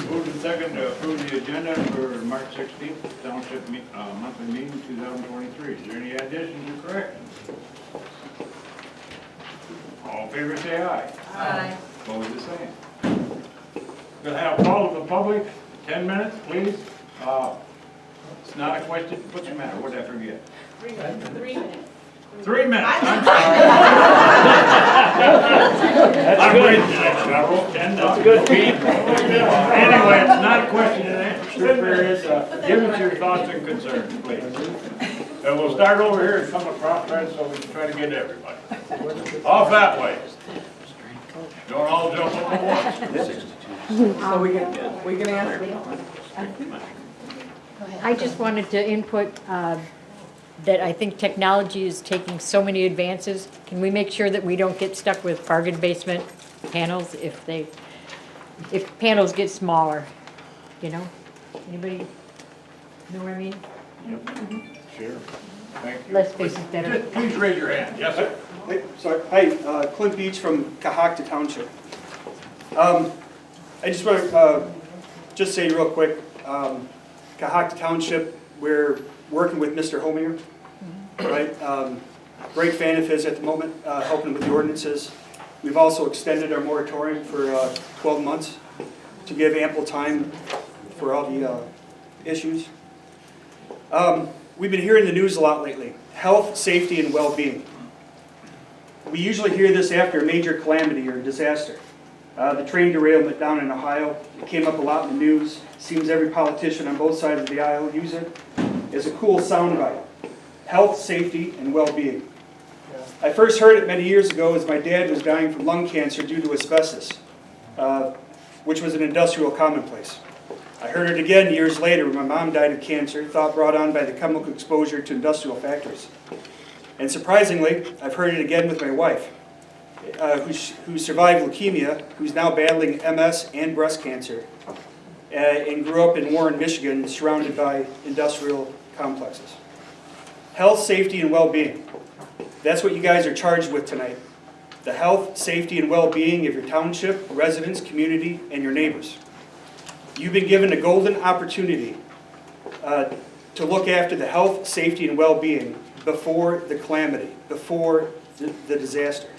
Moved and second to approve the agenda for March 16th, Township monthly meeting 2023. Is there any additions or corrections? All in favor say aye. Aye. Opposed the same. We'll have a call of the public, 10 minutes, please. It's not a question. What's the matter? What did I forget? 3 minutes. 3 minutes. 3 minutes. I'm sorry. I'm reading that, Cheryl. 10 That's good. Anyway, it's not a question and answer period. Give us your thoughts and concerns, please. And we'll start over here and come across right so we can try to get everybody. Off that way. Don't all jump up at once. So we can answer. I just wanted to input that I think technology is taking so many advances. Can we make sure that we don't get stuck with bargain basement panels if panels get smaller, you know? Anybody know what I mean? Yep. Sure. Thank you. Less space is better. Just please raise your hand. Yes, sir. Hey, sorry. Hi, Clint Beach from Iosco Township. I just want to just say real quick, Iosco Township, we're working with Mr. Homier, right? Great fan of his at the moment, helping with the ordinances. We've also extended our moratorium for 12 months to give ample time for all the issues. We've been hearing the news a lot lately. Health, safety, and well-being. We usually hear this after a major calamity or disaster. The train derailment down in Ohio, it came up a lot in the news. Seems every politician on both sides of the aisle use it as a cool soundbite. Health, safety, and well-being. I first heard it many years ago as my dad was dying from lung cancer due to asbestos, which was an industrial commonplace. I heard it again years later when my mom died of cancer, thought brought on by the chemical exposure to industrial factories. And surprisingly, I've heard it again with my wife, who survived leukemia, who's now battling MS and breast cancer, and grew up in Warren, Michigan, surrounded by industrial complexes. Health, safety, and well-being. That's what you guys are charged with tonight. The health, safety, and well-being of your township, residents, community, and your neighbors. You've been given a golden opportunity to look after the health, safety, and well-being before the calamity, before the disaster,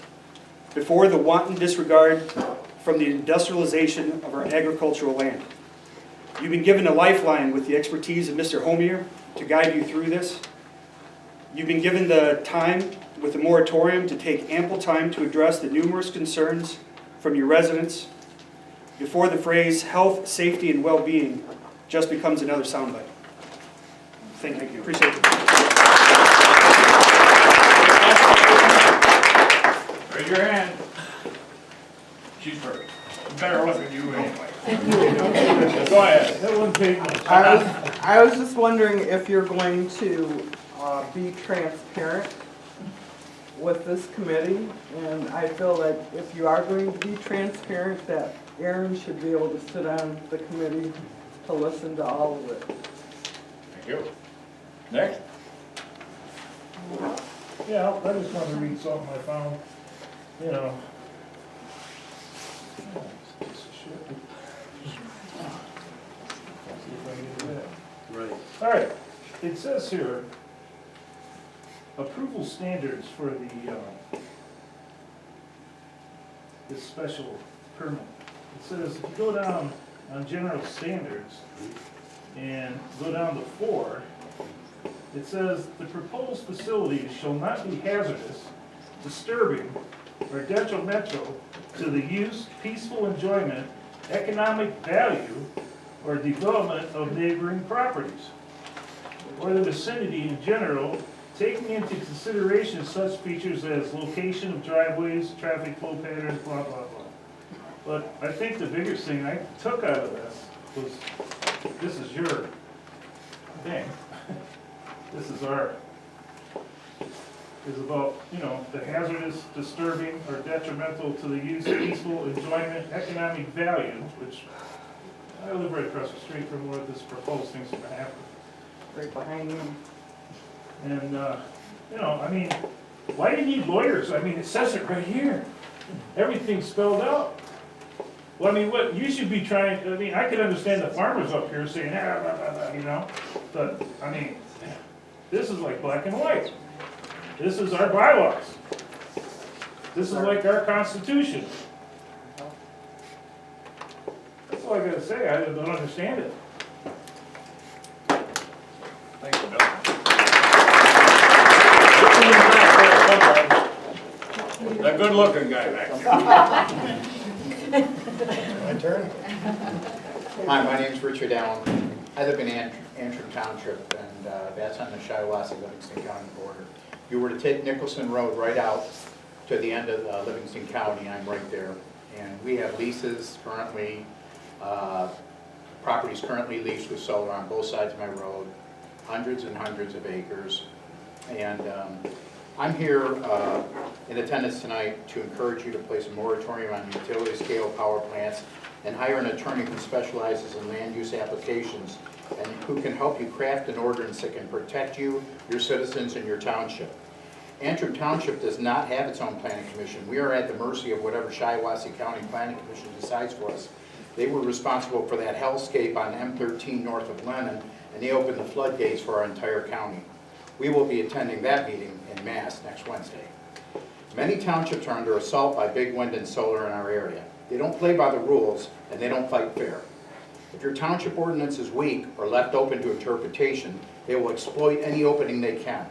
before the wanton disregard from the industrialization of our agricultural land. You've been given a lifeline with the expertise of Mr. Homier to guide you through this. You've been given the time with the moratorium to take ample time to address the numerous concerns from your residents before the phrase health, safety, and well-being just becomes another soundbite. Thank you. Appreciate it. Raise your hand. She's first. Better look at you anyway. Go ahead. I was just wondering if you're going to be transparent with this committee, and I feel that if you are going to be transparent, that Aaron should be able to sit on the committee to listen to all of it. Thank you. Next. Yeah, I just wanted to read something I found, you know. Right. All right, it says here, approval standards for this special permit. It says, if you go down on general standards and go down to 4, it says, the proposed facilities shall not be hazardous, disturbing, or detrimental to the use, peaceful enjoyment, economic value, or development of neighboring properties, or the vicinity in general, taking into consideration such features as location of driveways, traffic flow patterns, blah, blah, blah. But I think the biggest thing I took out of this was, this is your thing. This is is about, you know, the hazardous, disturbing, or detrimental to the use, peaceful enjoyment, economic value, which I live right across the street from where this proposed thing's gonna happen. Right behind you. And, you know, I mean, why do you need lawyers? I mean, it says it right here. Everything's spelled out. Well, I mean, what, you should be trying, I mean, I could understand the farmers up here saying, blah, blah, blah, you know? But, I mean, this is like black and white. This is our bylaws. This is like our constitution. That's all I gotta say, I don't understand it. Thank you, Bill. That good-looking guy back there. My turn? Hi, my name's Richard Allen. I live in Antrim Township, and that's on the Shiawassee-Livingston County border. If you were to take Nicholson Road right out to the end of Livingston County, I'm right there. And we have leases currently, properties currently leased with solar on both sides of my road, hundreds and hundreds of acres. And I'm here in attendance tonight to encourage you to place a moratorium on utility-scale power plants and hire an attorney who specializes in land use applications and who can help you craft an ordinance that can protect you, your citizens, and your township. Antrim Township does not have its own planning commission. We are at the mercy of whatever Shiawassee County Planning Commission decides for us. They were responsible for that hellscape on M13 north of Lennon, and they opened the floodgates for our entire county. We will be attending that meeting in Mass next Wednesday. Many townships are under assault by big wind and solar in our area. They don't play by the rules, and they don't fight fair. If your township ordinance is weak or left open to interpretation, they will exploit any opening they can.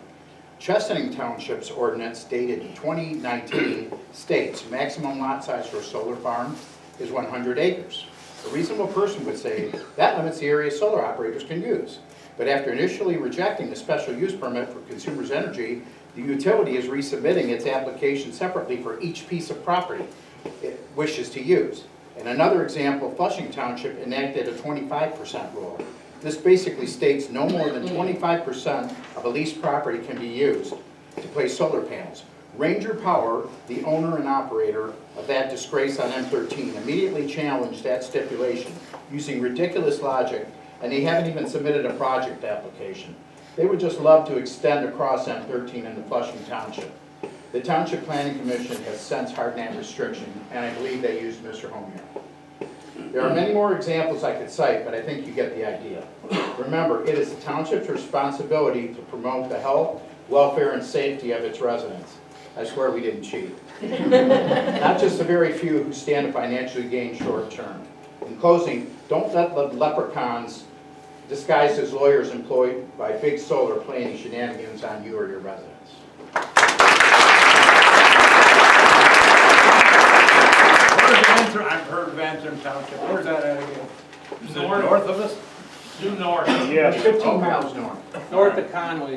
Chesaning Township's ordinance dated 2019 states maximum lot size for a solar farm is 100 acres. A reasonable person would say that limits the area solar operators can use. But after initially rejecting the special use permit for Consumers Energy, the utility is resubmitting its application separately for each piece of property it wishes to use. In another example, Flushing Township enacted a 25% rule. This basically states no more than 25% of a leased property can be used to place solar panels. Ranger Power, the owner and operator of that disgrace on M13, immediately challenged that stipulation using ridiculous logic, and they haven't even submitted a project application. They would just love to extend across M13 into Flushing Township. The Township Planning Commission has since hardened that restriction, and I believe they used Mr. Homier. There are many more examples I could cite, but I think you get the idea. Remember, it is the township's responsibility to promote the health, welfare, and safety of its residents. I swear we didn't cheat. Not just the very few who stand to financially gain short term. In closing, don't let the leprechauns disguised as lawyers employed by Big Solar play any shenanigans on you or your residents. I've heard of Antrim Township. Where's that at again? Is it North. north of us? Due north. Yes. 15 miles north. North of Conway.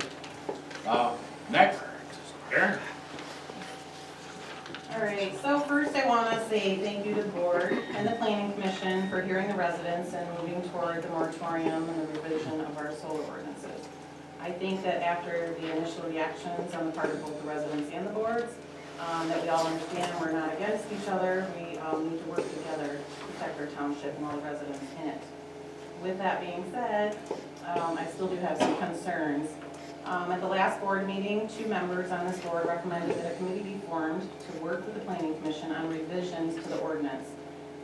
Next. Karen? All right, so first I want to say thank you to the board and the planning commission for hearing the residents and moving toward the moratorium and the revision of our solar ordinances. I think that after the initial reactions on the part of both the residents and the boards, that we all understand we're not against each other. We need to work together to protect our township and all the residents in it. With that being said, I still do have some concerns. At the last board meeting, 2 members on this board recommended that a committee be formed to work with the planning commission on revisions to the ordinance.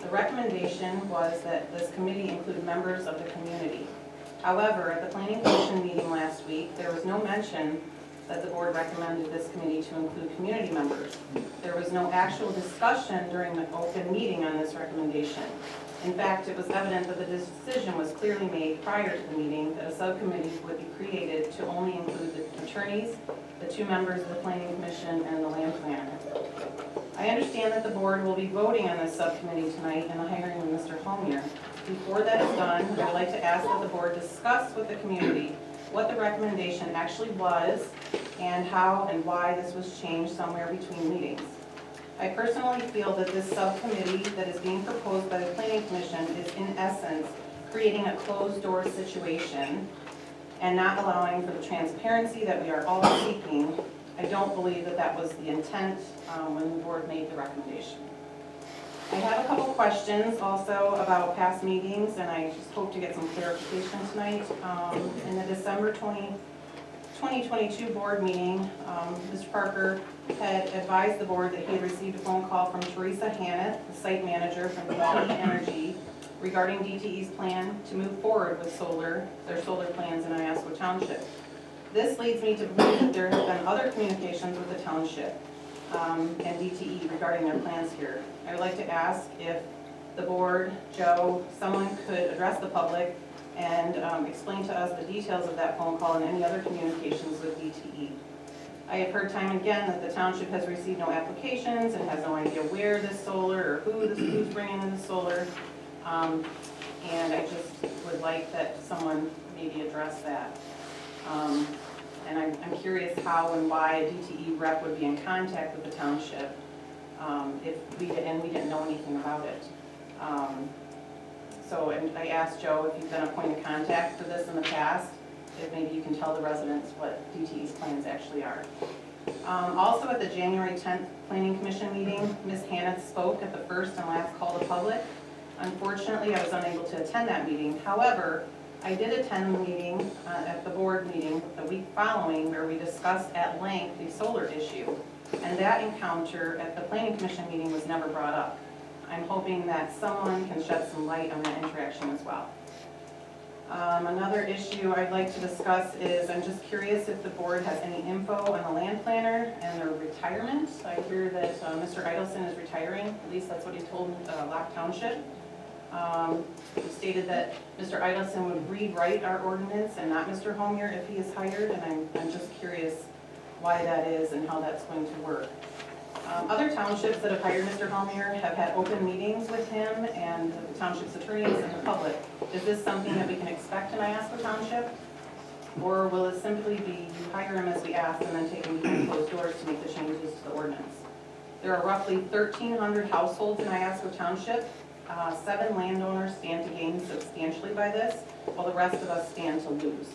The recommendation was that this committee include members of the community. However, at the planning commission meeting last week, there was no mention that the board recommended this committee to include community members. There was no actual discussion during the open meeting on this recommendation. In fact, it was evident that the decision was clearly made prior to the meeting that a subcommittee would be created to only include the attorneys, the 2 members of the planning commission, and the land planner. I understand that the board will be voting on this subcommittee tonight and the hiring of Mr. Homier. Before that is done, I would like to ask that the board discuss with the community what the recommendation actually was and how and why this was changed somewhere between meetings. I personally feel that this subcommittee that is being proposed by the Planning Commission is in essence creating a closed-door situation and not allowing for the transparency that we are all seeking. I don't believe that that was the intent when the board made the recommendation. I have a couple questions also about past meetings, and I just hope to get some clarification tonight. In the December 2020 2022 board meeting, Mr. Parker had advised the board that he had received a phone call from Teresa Hannett, the site manager from Development Energy, regarding DTE's plan to move forward with their solar plans in Iosco Township. This leads me to believe that there have been other communications with the township and DTE regarding their plans here. I would like to ask if the board, Joe, someone could address the public and explain to us the details of that phone call and any other communications with DTE. I have heard time and again that the township has received no applications and has no idea where this solar or who's bringing in the solar. And I just would like that someone maybe address that. And I'm curious how and why a DTE rep would be in contact with the township if we didn't know anything about it. And I asked Joe if you've been a point of contact for this in the past, if maybe you can tell the residents what DTE's plans actually are. Also at the January 10th Planning Commission meeting, Ms. Hannah spoke at the first and last call to public. Unfortunately, I was unable to attend that meeting. However, I did attend the meeting, at the board meeting the week following, where we discussed at length the solar issue. And that encounter at the Planning Commission meeting was never brought up. I'm hoping that someone can shed some light on that interaction as well. Another issue I'd like to discuss is I'm just curious if the board has any info on the land planner and their retirement. I hear that Mr. Idelson is retiring, at least that's what he told Locke Township. He stated that Mr. Idelson would rewrite our ordinance and not Mr. Homier if he is hired, and I'm just curious why that is and how that's going to work. Other townships that have hired Mr. Homier have had open meetings with him and the township's attorneys and the public. Is this something that we can expect in Iosco Township? Or will it simply be you hire him as we asked and then take him behind closed doors to make the changes to the ordinance? There are roughly 1,300 households in Iosco Township. 7 landowners stand to gain substantially by this, while the rest of us stand to lose.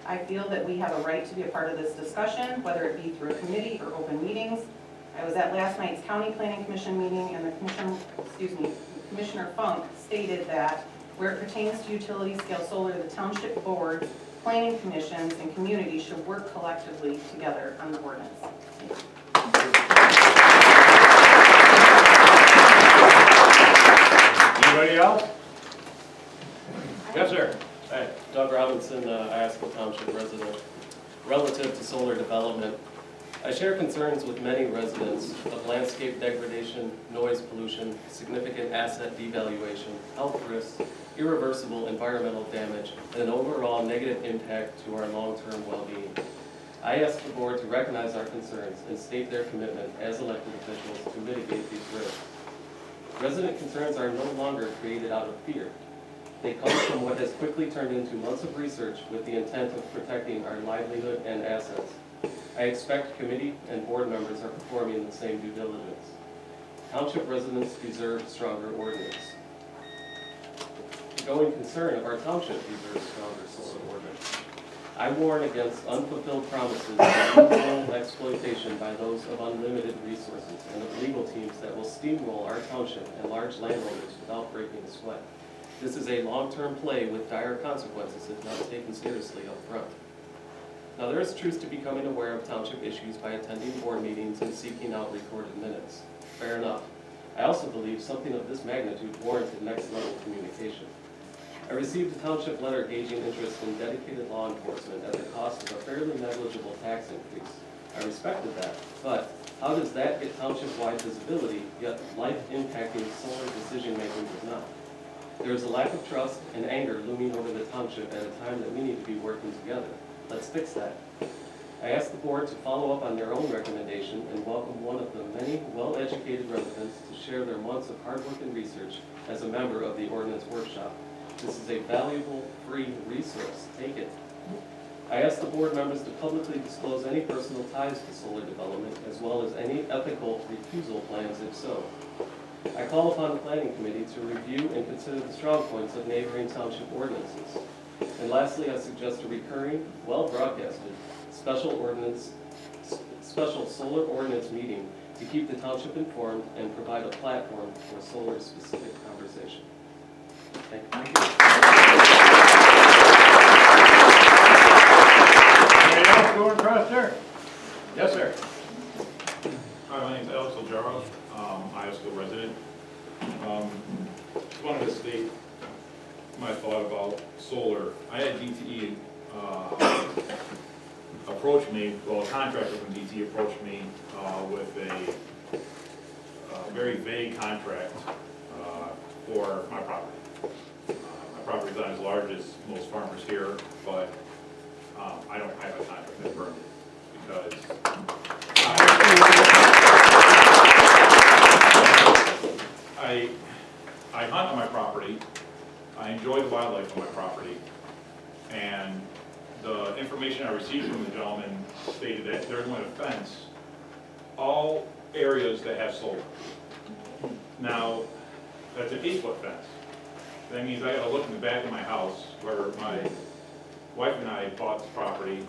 I feel that we have a right to be a part of this discussion, whether it be through a committee or open meetings. I was at last night's County Planning Commission meeting, and Commissioner Funk stated that where it pertains to utility scale solar, the township boards, planning commissions, and communities should work collectively together on the ordinance. Anybody else? Yes, sir. Hi, Doug Robinson, Iosco Township resident. Relative to solar development, I share concerns with many residents of landscape degradation, noise pollution, significant asset devaluation, health risks, irreversible environmental damage, and an overall negative impact to our long-term well-being. I ask the board to recognize our concerns and state their commitment as elected officials to mitigate these risks. Resident concerns are no longer created out of fear. They come from what has quickly turned into months of research with the intent of protecting our livelihood and assets. I expect committee and board members are performing the same due diligence. Township residents deserve stronger ordinance. The going concern of our township deserves stronger solar ordinance. I warn against unfulfilled promises of loophole exploitation by those of unlimited resources and of legal teams that will steamroll our township and large landowners without breaking a sweat. This is a long-term play with dire consequences if not taken seriously up front. Now, there is truth to becoming aware of township issues by attending board meetings and seeking out recorded minutes. Fair enough. I also believe something of this magnitude warranted next-level communication. I received a township letter gauging interest in dedicated law enforcement at the cost of a fairly negligible tax increase. I respected that, but how does that get township-wide visibility, yet life-impacting solar decision-making does not? There is a lack of trust and anger looming over the township at a time that we need to be working together. Let's fix that. I ask the board to follow up on their own recommendation and welcome one of the many well-educated residents to share their months of hard work and research as a member of the ordinance workshop. This is a valuable, free resource. Take it. I ask the board members to publicly disclose any personal ties to solar development, as well as any ethical refusal plans if so. I call upon the planning committee to review and consider the strong points of neighboring township ordinances. And lastly, I suggest a recurring, well-broadcasted, special solar ordinance meeting to keep the township informed and provide a platform for solar-specific conversation. Thank you. Anybody else? Just wanted to state my thought about solar. I had DTE approach me, well, a contractor from DTE approached me with a very vague contract for my property. My property's not as large as most farmers here, but I don't have a contract that burned it because I hunt on my property, I enjoy the wildlife on my property, and the information I received from the gentleman stated that they're going to fence all areas that have solar. Now, that's an 8-foot fence. That means I gotta look in the back of my house where my wife and I bought this property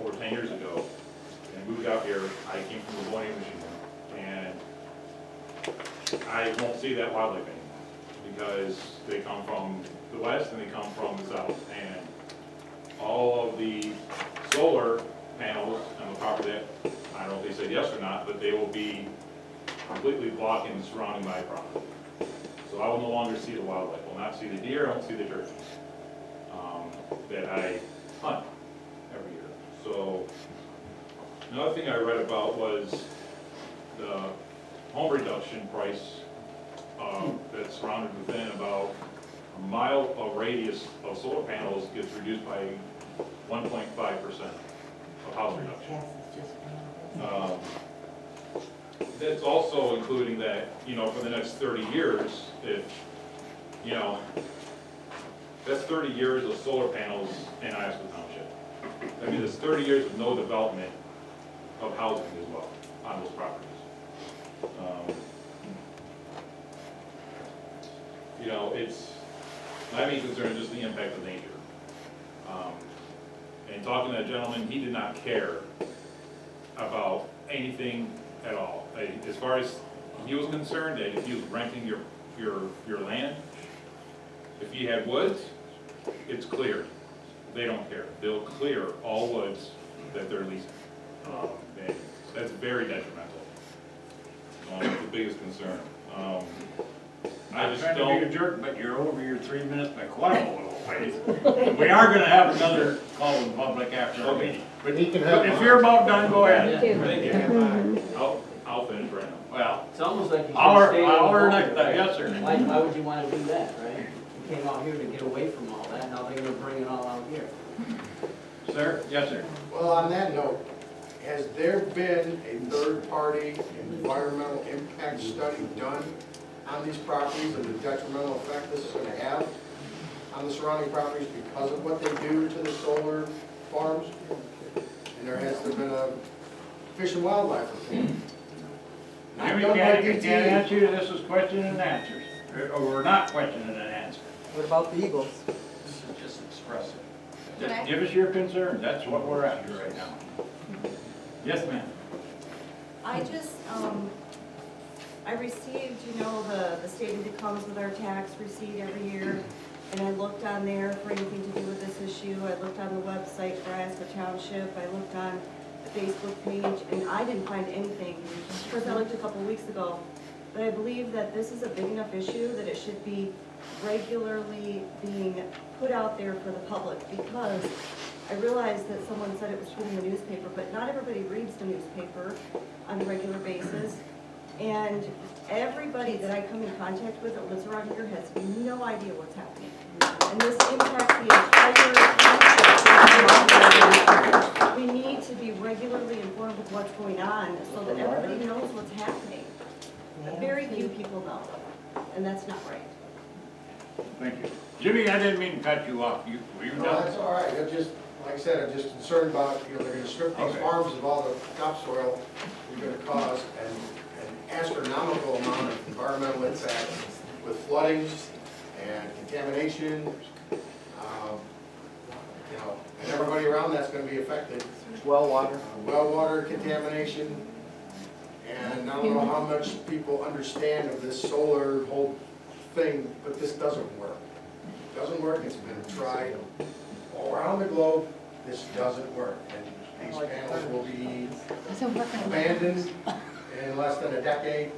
over 10 years ago and moved out here. I came from the Millennium, Michigan, and I won't see that wildlife anymore because they come from the west and they come from the south. And all of the solar panels on the property, I don't know if they said yes or not, but they will be completely blocking and surrounding my property. So I will no longer see the wildlife. I will not see the deer, I won't see the turkeys that I hunt every year. So another thing I read about was the home reduction price that's surrounded within about a mile of radius of solar panels gets reduced by 1.5% of house reduction. That's also including that, for the next 30 years, if, that's 30 years of solar panels in Iosco Township. I mean, there's 30 years of no development of housing as well on those properties. It's, my main concern is just the impact of nature. And talking to that gentleman, he did not care about anything at all. As far as he was concerned, that if he was renting your land, if he had woods, it's clear. They don't care. They'll clear all woods that they're leasing. And that's very detrimental. It's the biggest concern. I I'm just trying to be a don't. jerk, but you're over your 3 minutes by quite a little ways. We are gonna have another call in public after our meeting. But he can But if you're about done, go ahead. Thank you. I'll finish right now. Well, It's almost like you should hour stay in the and moment, right? yes, sir. Why would you want to do that, right? You came out here to get away from all that, now they're gonna bring it all out here. Sir, yes, sir. Well, on that note, has there been a third-party environmental impact study done on these properties of the detrimental effect this is going to have on the surrounding properties because of what they do to the solar farms? And has there been a fish and wildlife report? Not Jimmy done by can't DTE. answer you, this is question and answers, or we're not questioning and answer. What about the Eagles? This is just expressive. Just give us your concerns, that's what we're after right now. Yes, ma'am. I just, I received, the statement that comes with our tax receipt every year, and I looked on there for anything to do with this issue. I looked on the website for Iosco Township, I looked on the Facebook page, and I didn't find anything. Of course, I looked a couple weeks ago, but I believe that this is a big enough issue that it should be regularly being put out there for the public, because I realized that someone said it was put in the newspaper, but not everybody reads the newspaper on a regular basis. And everybody that I come in contact with that lives around here has no idea what's happening. And this impacts the entire township. We need to be regularly informed of what's going on so that everybody knows what's happening. But very few people know, and that's not right. Thank you. Jimmy, I didn't mean to cut you off, were you No, done? that's all right. Like I said, I'm just concerned about, they're going to strip these Okay. farms of all the topsoil they're going to cause and an astronomical amount of environmental impact with flooding and contamination. And everybody around that's going to be affected. Well water. Well water contamination. And I don't know how much people understand of this solar whole thing, but this doesn't work. It doesn't work. It's been tried all around the globe. This doesn't work. And these panels will be abandoned in less than a decade.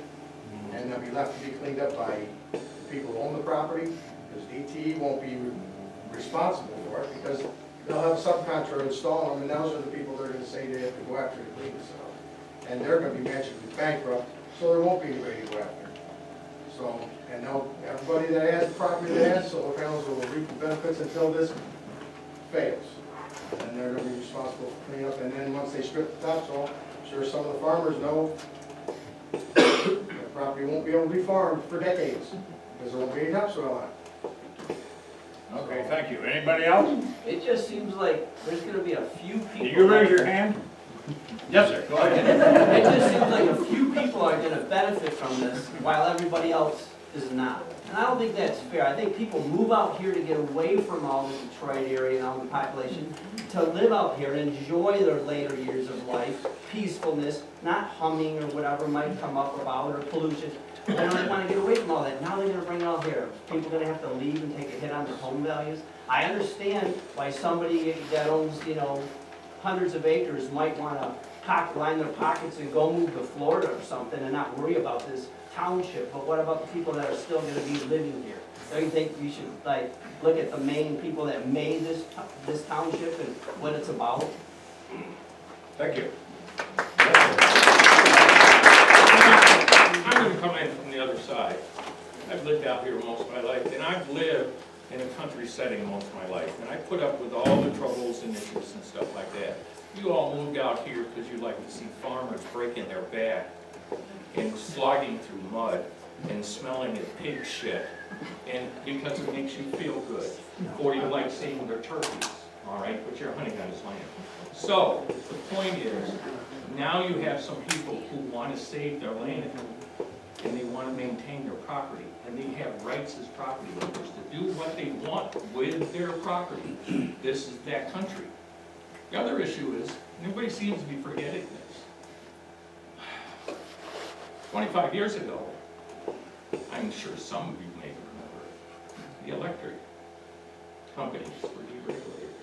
and they'll be left to be cleaned up by the people who own the property, because DTE won't be responsible for it, because they'll have a subcontractor install them, and those are the people they're gonna say they have to go after to clean this up. And they're gonna be magically bankrupt, so there won't be anybody to go after. So, and everybody that has property that has solar panels will reap the benefits until this fails. And they're gonna be responsible for cleaning up, and then once they strip the topsoil, I'm sure some of the farmers know the property won't be able to be farmed for decades, because there won't be any topsoil on it. Okay, thank you. Anybody else? It just seems like there's gonna be a few people. Did you raise your hand? Yes, sir. Go ahead. It just seems like a few people are gonna benefit from this, while everybody else is not. And I don't think that's fair. I think people move out here to get away from all the Detroit area and all the population, to live out here and enjoy their later years of life, peacefulness, not humming or whatever might come up about, or pollution. They don't want to get away from all that. Now they're gonna bring it all here. People are gonna have to leave and take a hit on their home values. I understand why somebody that owns, hundreds of acres might wanna line their pockets and go move to Florida or something and not worry about this township. But what about the people that are still gonna be living here? Don't you think we should, look at the main people that made this township and what it's about? Thank you. I'm gonna come in from the other side. I've lived out here most of my life, and I've lived in a country setting most of my life, and I put up with all the troubles and issues and stuff like that. You all moved out here because you like to see farmers breaking their back and slogging through mud and smelling of pig shit, and because it makes you feel good, or you like seeing their turkeys, all right, but you're hunting on his land. So, the point is, now you have some people who want to save their land, and they want to maintain their property, and they have rights as property owners to do what they want with their property. This is that country. The other issue is, nobody seems to be forgetting this. 25 years ago, I'm sure some of you may remember, the electric companies were deregulated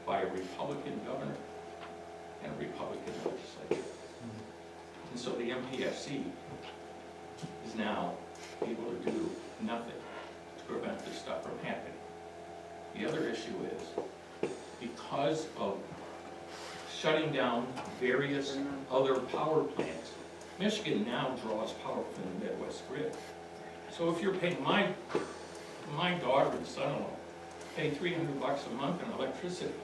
by a Republican governor and a Republican legislature. And so the MPSC is now able to do nothing to prevent this stuff from happening. The other issue is, because of shutting down various other power plants, Michigan now draws power from the Midwest grid. So if you're paying my daughter and son-in-law pay $300 a month in electricity,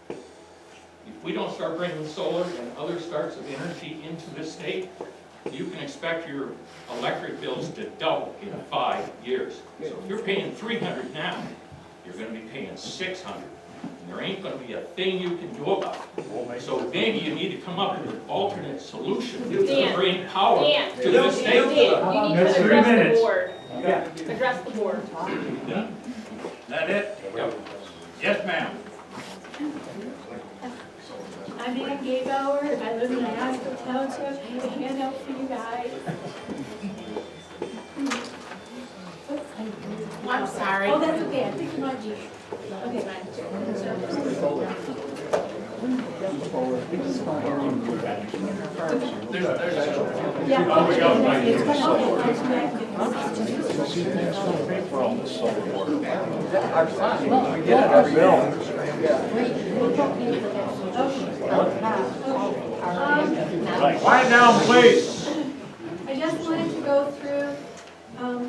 if we don't start bringing solar and other starts of energy into this state, you can expect your electric bills to double in 5 years. So if you're paying $300 now, you're going to be paying $600. And there ain't going to be a thing you can do about it. So maybe you need to come up with an alternate solution to bring power to the state. Dan, you need to That's 3 address minutes. the board. Yeah. Address the board. That it? Yes, ma'am. I'm Ann Gaybauer, I live in Iosco Township, I have a handout for you guys. I'm sorry. Oh, that's okay, I think you might be. Okay. Yeah. Quiet down, please. I just wanted to go through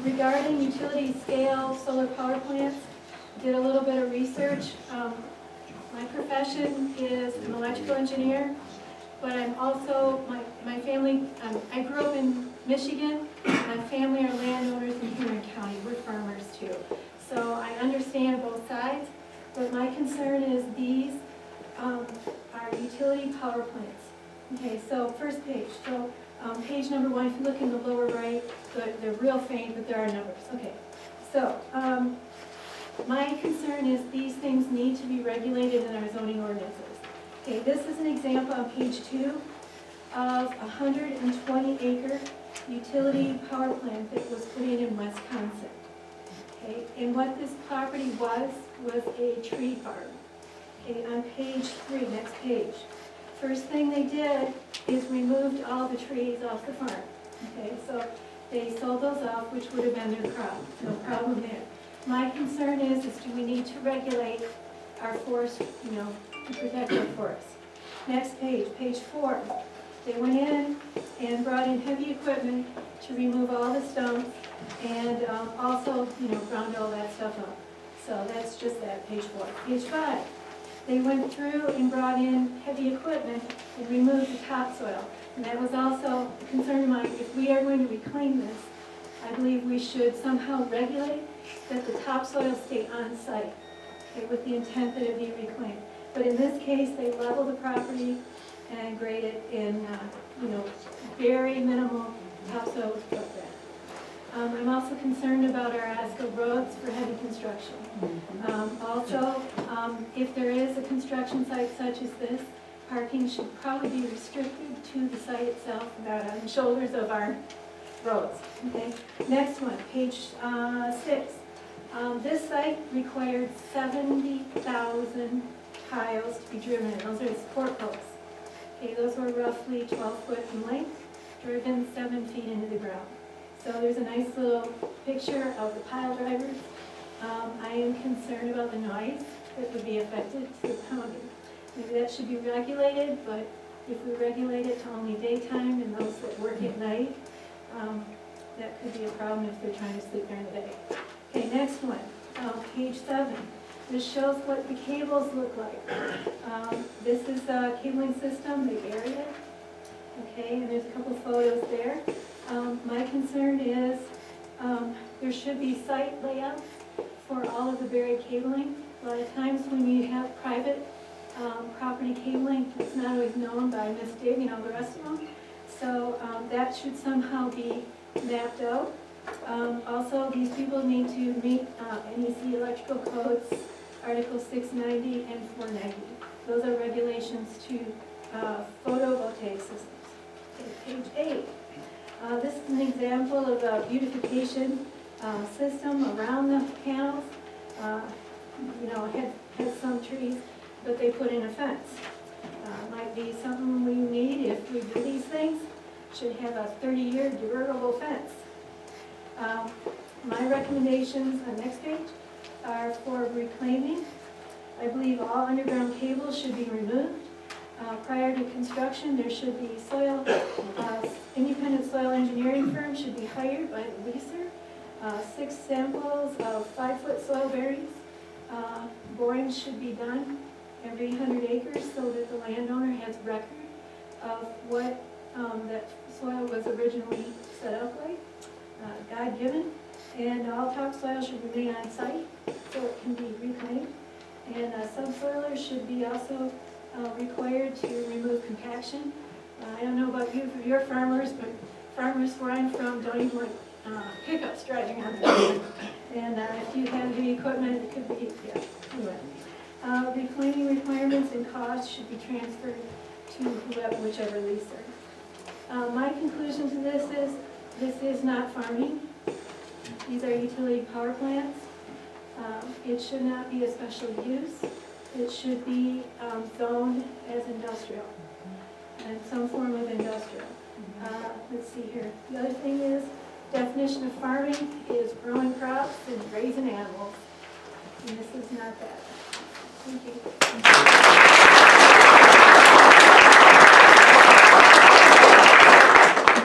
regarding utility scale solar power plants. Did a little bit of research. My profession is an electrical engineer, but I'm also, my family, I grew up in Michigan. My family are landowners in Huron County. We're farmers too. So I understand both sides, but my concern is these are utility power plants. Okay, so first page. So page number 1, if you look in the lower right, they're real faint, but there are numbers. Okay, so my concern is these things need to be regulated in our zoning ordinances. Okay, this is an example on page 2 of a 120-acre utility power plant that was put in Wisconsin. Okay, and what this property was a tree farm. Okay, on page 3, next page. First thing they did is removed all the trees off the farm. Okay, so they sold those off, which would have been their crop, no problem there. My concern is do we need to regulate our forest, to protect our forests? Next page, page 4. They went in and brought in heavy equipment to remove all the stumps and also, ground all that stuff up. So that's just that, page 4. Page 5. They went through and brought in heavy equipment and removed the topsoil. And that was also a concern of mine. If we are going to reclaim this, I believe we should somehow regulate that the topsoil stay on site, okay, with the intent that it be reclaimed. But in this case, they level the property and grade it in, very minimal topsoil footprint. I'm also concerned about our Iosco roads for heavy construction. Also, if there is a construction site such as this, parking should probably be restricted to the site itself, not on the shoulders of our roads. Okay. Next one, page 6. This site required 70,000 tiles to be driven in. Those are the support posts. Okay, those were roughly 12 foot in length, driven 7 feet into the ground. So there's a nice little picture of the pile drivers. I am concerned about the noise that would be affected to the pounding. Maybe that should be regulated, but if we regulate it to only daytime and those that work at night, that could be a problem if they're trying to sleep during the day. Okay, next one, page 7. This shows what the cables look like. This is the cabling system, they buried it. Okay, and there's a couple photos there. My concern is there should be site layouts for all of the buried cabling. A lot of times when you have private property cabling, it's not always known by Ms. Dig and all the rest of them. So that should somehow be mapped out. Also, these people need to meet NEC electrical codes, Article 690 and 490. Those are regulations to photovoltaic systems. Okay, page 8. This is an example of a beautification system around the panels. It has some trees, but they put in a fence. Might be something we need if we do these things. Should have a 30-year durable fence. My recommendations on the next page are for reclaiming. I believe all underground cables should be removed. Prior to construction, there should be independent soil engineering firm should be hired by the leaser. 6 samples of 5-foot soil bearings. Borings should be done every 100 acres so that the landowner has record of what that soil was originally set up like, God-given. And all topsoil should remain on site so it can be reclaimed. And subsoilers should be also required to remove compaction. I don't know about your farmers, but farmers where I'm from don't even like pickups driving on them. And if you have heavy equipment, it could be, anyway. Reclaiming requirements and costs should be transferred to whichever leaser. My conclusion to this is not farming. These are utility power plants. It should not be a special use. It should be zoned as industrial, and some form of industrial. Let's see here. The other thing is, definition of farming is growing crops and raising animals. And this is not that. Thank you.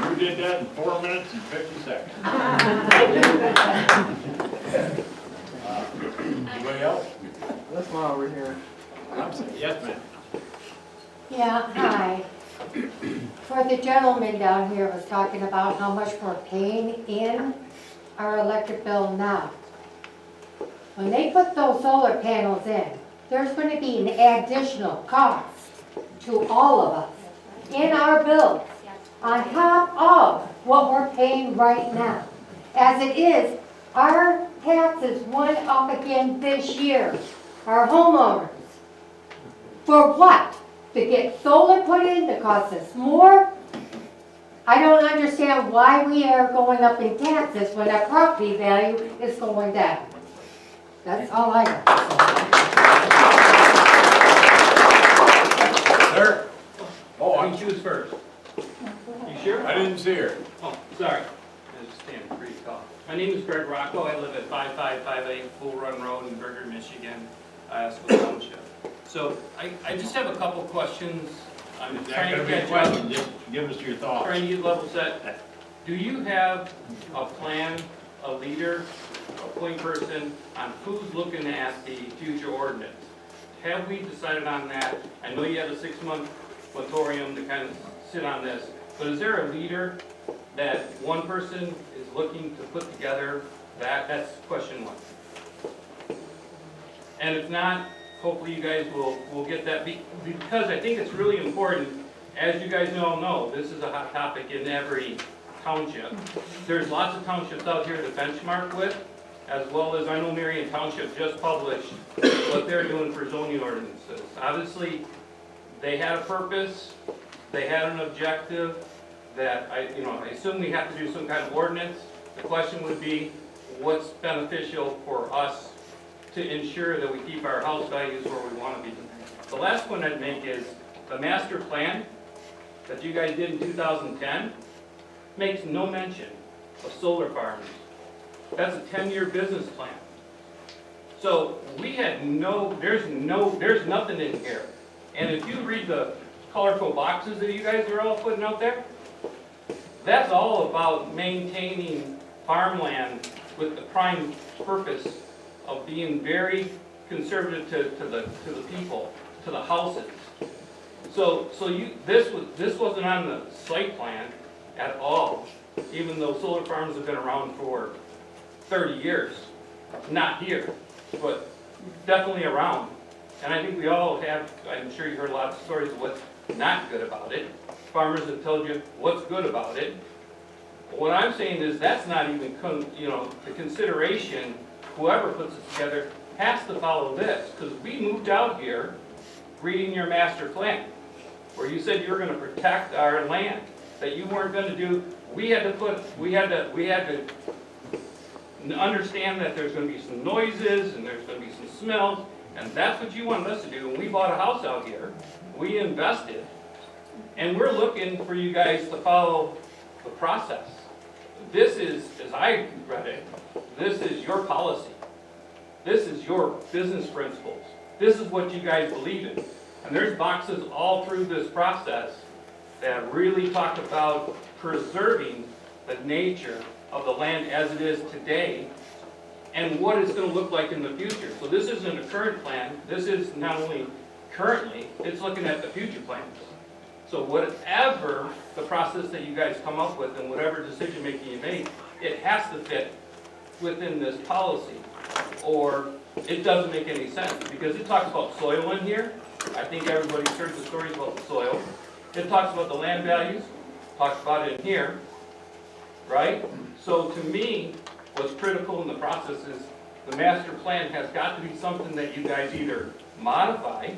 You did that in 4 minutes and 50 seconds. Anybody else? This one over here. Yes, ma'am. Yeah, hi. For the gentleman down here was talking about how much we're paying in our electric bill now. When they put those solar panels in, there's going to be an additional cost to all of us in our bills on top of what we're paying right now. As it is, our taxes went up again this year. Our homeowners. For what? To get solar put in to cost us more? I don't understand why we are going up in taxes when our property value is going down. That's all I have to say. Sir? Oh, I can choose first. You sure? I didn't see her. Oh, sorry. I was standing pretty tall. My name is Greg Rocco. I live at 5558 Bull Run Road in Berger, Michigan, Iosco Township. So I just have a couple questions. I'm Is that trying gonna to be a get question? Just give us your thoughts. trying to get level set. Do you have a plan, a leader, a point person on who's looking at the future ordinance? Have we decided on that? I know you have a 6-month moratorium to kind of sit on this, but is there a leader that one person is looking to put together that? That's question one. And if not, hopefully you guys will get that, because I think it's really important. As you guys all know, this is a hot topic in every township. There's lots of townships out here to benchmark with, as well as I know Marion Township just published what they're doing for zoning ordinances. Obviously, they had a purpose, they had an objective that I assume we have to do some kind of ordinance. The question would be, what's beneficial for us to ensure that we keep our house values where we want to be. The last point I'd make is the master plan that you guys did in 2010 makes no mention of solar farms. That's a 10-year business plan. So we had there's nothing in here. And if you read the colorful boxes that you guys are all putting out there, that's all about maintaining farmland with the prime purpose of being very conservative to the people, to the houses. So this wasn't on the site plan at all, even though solar farms have been around for 30 years. Not here, but definitely around. And I think we all have, I'm sure you heard lots of stories of what's not good about it. Farmers have told you what's good about it. What I'm saying is that's not even, the consideration. Whoever puts it together has to follow this, because we moved out here reading your master plan, where you said you were going to protect our land, that you weren't going to do. We had to understand that there's going to be some noises and there's going to be some smells, and that's what you wanted us to do. When we bought a house out here, we invested, and we're looking for you guys to follow the process. This is, as I read it, this is your policy. This is your business principles. This is what you guys believe in. And there's boxes all through this process that really talk about preserving the nature of the land as it is today and what it's going to look like in the future. So this isn't a current plan. This is not only currently, it's looking at the future plans. So whatever the process that you guys come up with and whatever decision making you make, it has to fit within this policy, or it doesn't make any sense, because it talks about soil in here. I think everybody's heard the stories about the soil. It talks about the land values, talks about it in here, right? So to me, what's critical in the process is the master plan has got to be something that you guys either modify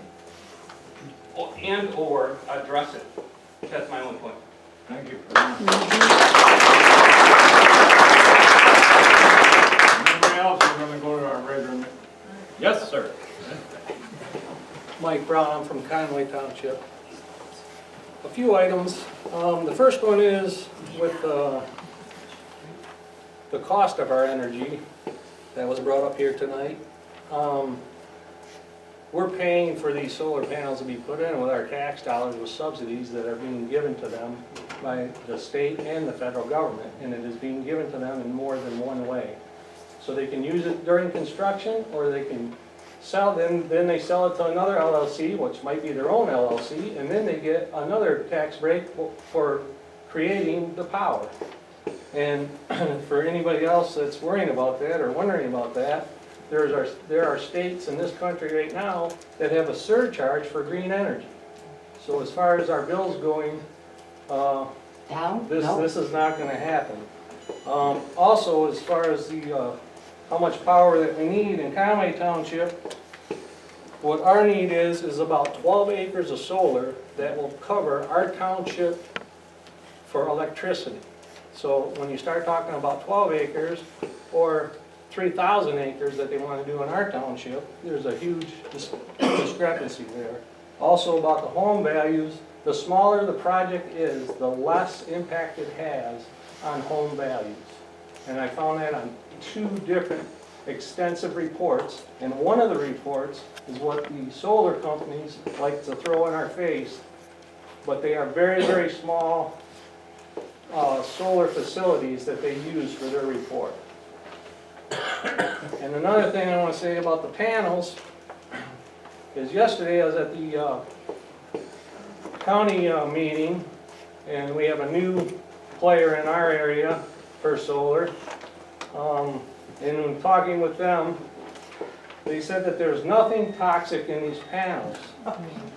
or address it. That's my only point. Thank you. Anybody else, we're going to go to our regular. Yes, sir. Mike Brown, I'm from Conway Township. A few items. The first one is with the cost of our energy that was brought up here tonight. We're paying for these solar panels to be put in with our tax dollars with subsidies that are being given to them by the state and the federal government, and it is being given to them in more than one way. So they can use it during construction, or they can sell them, then they sell it to another LLC, which might be their own LLC, and then they get another tax break for creating the power. And for anybody else that's worrying about that or wondering about that, there are states in this country right now that have a surcharge for green energy. So as far as our bills going, Down? this is not going to happen. Also, as far as the how much power that we need in Conway Township, what our need is about 12 acres of solar that will cover our township for electricity. So when you start talking about 12 acres or 3,000 acres that they want to do in our township, there's a huge discrepancy there. Also about the home values, the smaller the project is, the less impact it has on home values. And I found that on 2 different extensive reports, and one of the reports is what the solar companies like to throw in our face, but they are very, very small solar facilities that they use for their report. And another thing I want to say about the panels is yesterday I was at the county meeting, and we have a new player in our area for solar. And in talking with them, they said that there's nothing toxic in these panels.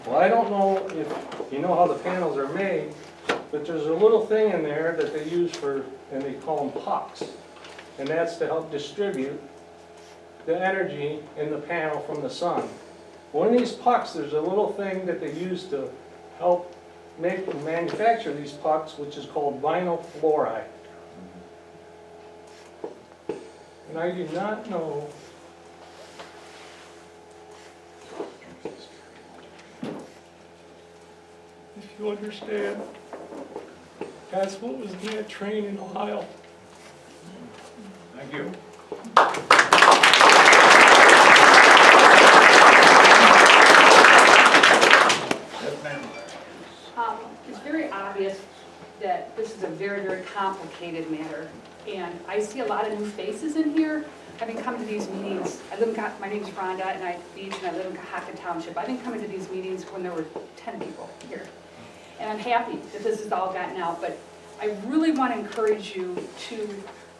Well, I don't know if you know how the panels are made, but there's a little thing in there that they use for, and they call them pucks. And that's to help distribute the energy in the panel from the sun. Well, in these pucks, there's a little thing that they use to help make and manufacture these pucks, which is called vinyl fluoride. And I did not know if you understand. That's what was in that train in Ohio. Thank you. It's very obvious that this is a very, very complicated matter, and I see a lot of new faces in here. I've been coming to these meetings. My name's Rhonda, and I live in Iosco Township. I've been coming to these meetings when there were 10 people here, and I'm happy that this has all gotten out. But I really want to encourage you to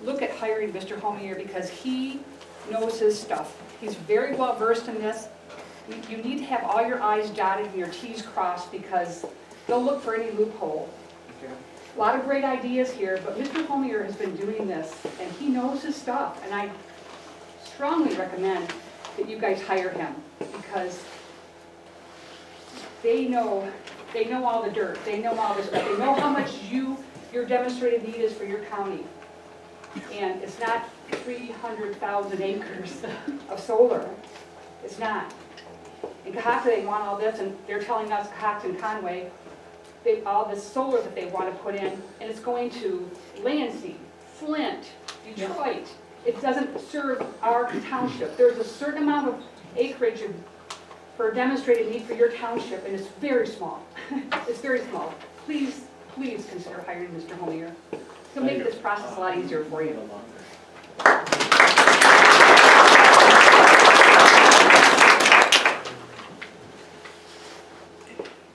look at hiring Mr. Homier, because he knows his stuff. He's very well versed in this. You need to have all your I's dotted and your T's crossed, because they'll look for any loophole. A lot of great ideas here, but Mr. Homier has been doing this, and he knows his stuff. And I strongly recommend that you guys hire him, because they know all the dirt, they know all the stuff, they know how much your demonstrated need is for your county. And it's not 300,000 acres of solar. It's not. In Cohocton, they want all this, and they're telling us, Cohocton, Conway, all this solar that they want to put in, and it's going to Lansing, Flint, Detroit. It doesn't serve our township. There's a certain amount of acreage for a demonstrated need for your township, and it's very small. It's very small. Please, please consider hiring Mr. Homier. He'll make this process a lot easier for you.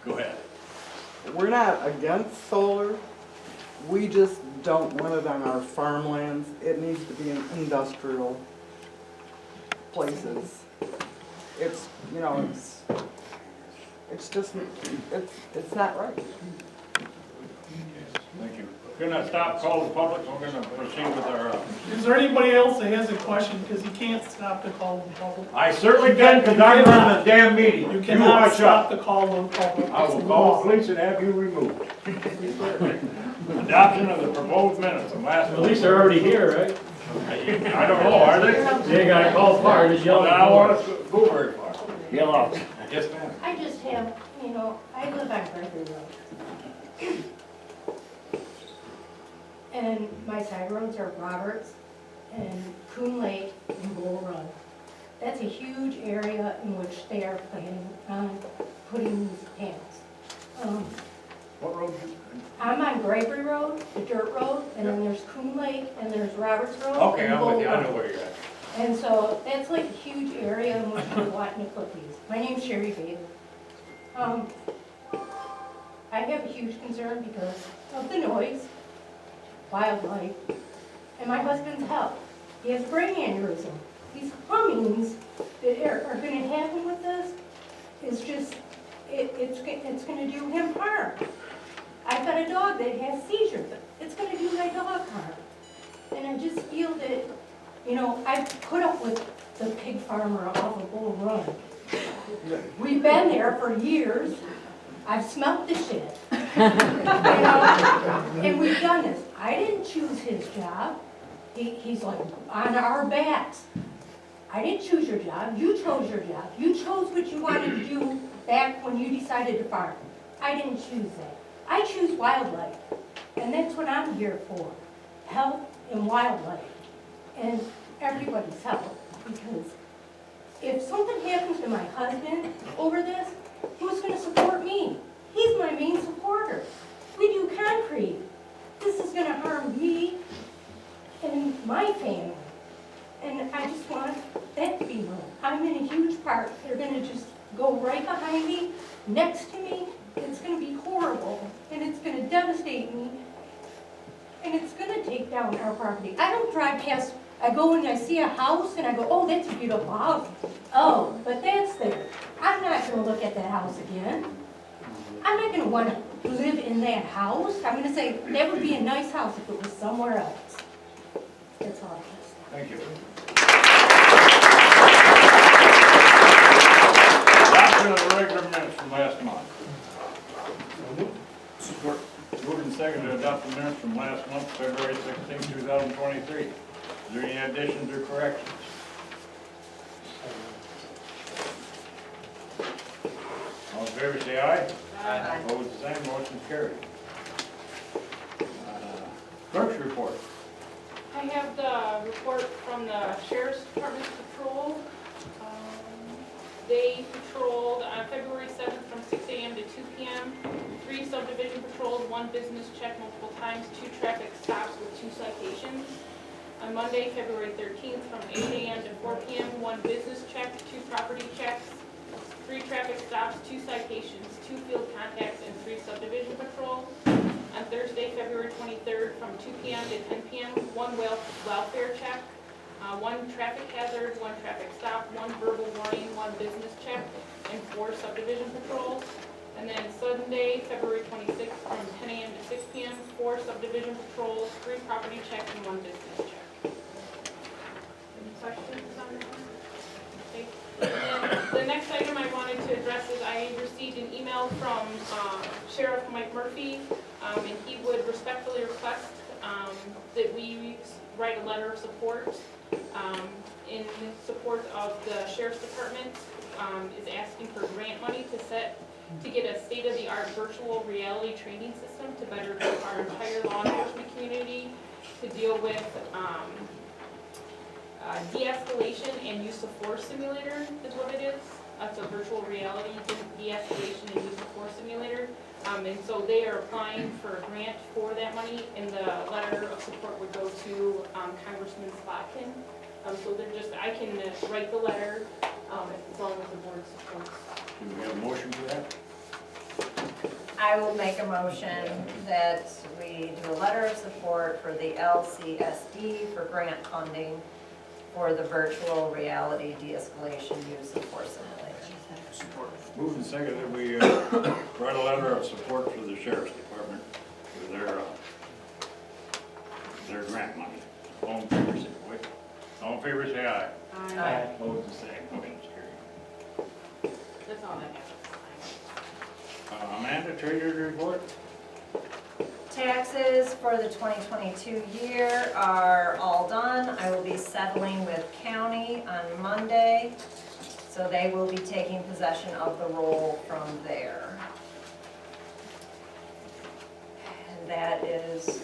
Go ahead. We're not against solar, we just don't want it on our farmlands. It needs to be in industrial places. It's, you know, it's just, it's not right. Thank you. We're gonna stop calling the public, we're gonna proceed with our, Is there anybody else that has a question? Because you can't stop the call of the public. I certainly can, because I run the damn meeting. You cannot watch stop up. the call of the public. I will call the police and have you removed. Adoption of the proposed minutes from last. At least they're already here, right? I don't know, are they? They got called far, just yell I don't want to go very far. Yell out. Yes, ma'am. I just have, you know, I live on Gregory Road. And my side roads are Roberts and Coon Lake and Bull Run. That's a huge area in which they are planning on putting these panels. What road? I'm on Gregory Road, the dirt road, and then there's Coon Lake, and there's Roberts Road. Okay, and I'm Bull with you, I Run. know where you're at. And so that's like a huge area in which we're wanting to put these. My name's Sherry Bader. I have a huge concern because of the noise, wildlife, and my husband's health. He has brain aneurysm. These hummings that are going to happen with this is just, it's going to do him harm. I've got a dog that has seizures. It's going to do my dog harm. And I just feel that, you know, I've put up with the pig farmer off of Bull Run. We've been there for years. I've smelt the shit. You know? And we've done this. I didn't choose his job. He's like on our backs. I didn't choose your job. You chose your job. You chose what you wanted to do back when you decided to farm. I didn't choose that. I choose wildlife, and that's what I'm here for, health and wildlife, and everybody's health, because if something happens to my husband over this, who's gonna support me? He's my main supporter. We do concrete. This is gonna harm me and my family. And I just want that to be known. I'm in a huge park. They're gonna just go right behind me, next to me. It's gonna be horrible, and it's gonna devastate me, and it's gonna take down our property. I don't drive past, I go and I see a house, and I go, oh, that's a beautiful house. Oh, but that's there. I'm not gonna look at that house again. I'm not gonna wanna live in that house. I'm gonna say, that would be a nice house if it was somewhere else. That's all I have to say. Thank you. Adoption of the regular minutes from last month. Support. Moved and seconded to adopt the minutes from last month, February 16, 2023. Is there any additions or corrections? All in favor, say aye. Aye. Opposed, the same, motion carried. Clerk's report. I have the report from the Sheriff's Department patrol. They patrolled on February 7th from 6 a.m. to 2 p.m. 3 subdivision patrols, 1 business check multiple times, 2 traffic stops with 2 citations. On Monday, February 13th from 8 a.m. to 4 p.m., 1 business check, 2 property checks, 3 traffic stops, 2 citations, 2 field contacts, and 3 subdivision patrols. On Thursday, February 23rd, from 2 p.m. to 10 p.m., 1 welfare check, 1 traffic hazard, 1 traffic stop, 1 verbal warning, 1 business check, and 4 subdivision patrols. And then Sunday, February 26th, from 10 a.m. to 6 p.m., 4 subdivision patrols, 3 property checks, and 1 business check. Any questions on that one? Okay. And then the next item I wanted to address is I received an email from Sheriff Mike Murphy, and he would respectfully request that we write a letter of support in support of the Sheriff's Department, is asking for grant money to get a state-of-the-art virtual reality training system to better equip our entire law enforcement community to deal with de-escalation and use of force simulator is what it is. It's a virtual reality de-escalation and use of force simulator. And so they are applying for a grant for that money, and the letter of support would go to Congressman Slotkin. So they're just, I can write the letter as long as the board supports. Do we have a motion for that? I will make a motion that we do a letter of support for the LCSD for grant funding for the virtual reality de-escalation use of force simulation. Support. Moved and seconded, we write a letter of support for the Sheriff's Department for their grant money. All in favor, say aye. All in favor, say aye. Aye. Opposed, the same, motion's carried. That's all I have. Amanda, treasurer's report? Taxes for the 2022 year are all done. I will be settling with county on Monday, so they will be taking possession of the roll from there. And that is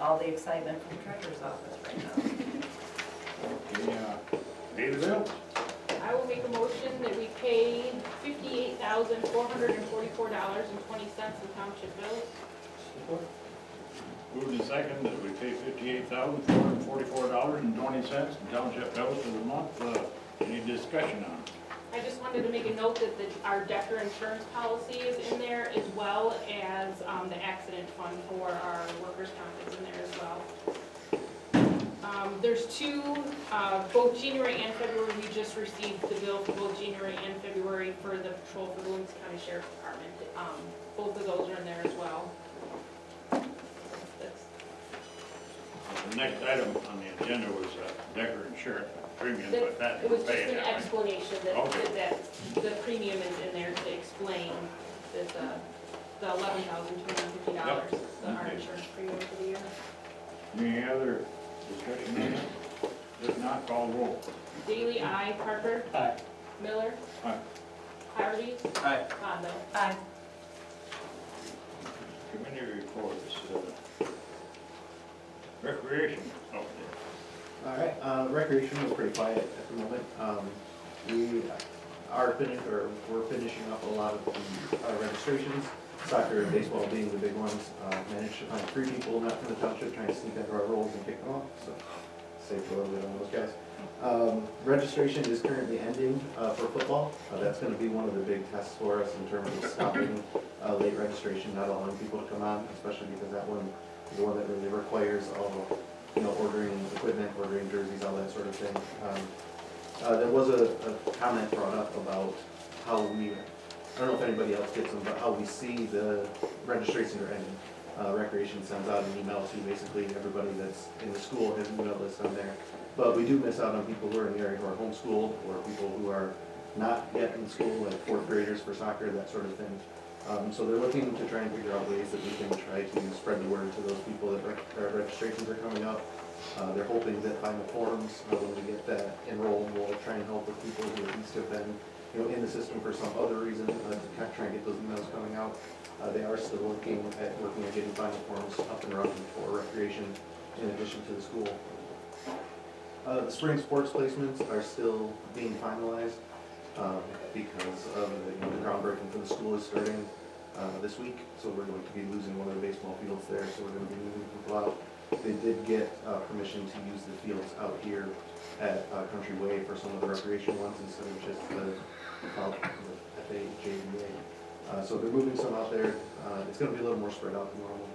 all the excitement from the treasurer's office right now. Okay, pay the bills. I will make a motion that we pay $58,444.20 in township bills. Moved and seconded that we pay $58,444.20 in township bills for the month. Any discussion on it? I just wanted to make a note that our Decker insurance policy is in there, as well as the accident fund for our workers' comp is in there as well. There's 2, both January and February, we just received the bill for both January and February for the patrol for the Williams County Sheriff's Department. Both of those are in there as well. The next item on the agenda was Decker insurance premium, but that It was we're just paying an that, right? explanation that, Okay. that the premium is in there to explain that the $11,250 is our Okay. insurance premium for the year. Any other discussion on that? If not, call roll. Daley, aye. Parker? Aye. Miller? Aye. Hardy. Aye. Hondo. Aye. Committee reports, recreation update. All right, recreation is pretty quiet at the moment. We are we're finishing up a lot of the registrations, soccer and baseball being the big ones. Managed to find 3 people not from the township trying to sneak into our roles and kick them off, so saved a little bit on those guys. Registration is currently ending for football. That's going to be one of the big tests for us in terms of stopping late registration, not allowing people to come on, especially because that one is the one that really requires all ordering equipment, ordering jerseys, all that sort of thing. There was a comment brought up about how I don't know if anybody else gets them, but how we see the registrations are ending. Recreation sends out an email to basically everybody that's in the school, has an email list on there. But we do miss out on people who are in the area who are homeschooled, or people who are not yet in school, like 4th graders for soccer, that sort of thing. So they're looking to try and figure out ways that we can try to spread the word to those people that their registrations are coming up. They're hoping that final forms, when we get that enrolled, will try and help with people who at least have been in the system for some other reason, to kind of try and get those emails coming out. They are still working at getting final forms up and running for recreation in addition to the school. The spring sports placements are still being finalized because of the groundbreaking for the school is starting this week. So we're going to be losing one of the baseball fields there, so we're going to be moving people out. They did get permission to use the fields out here at Country Way for some of the recreation ones instead of just the FAJVA. So they're moving some out there. It's going to be a little more spread out than normal.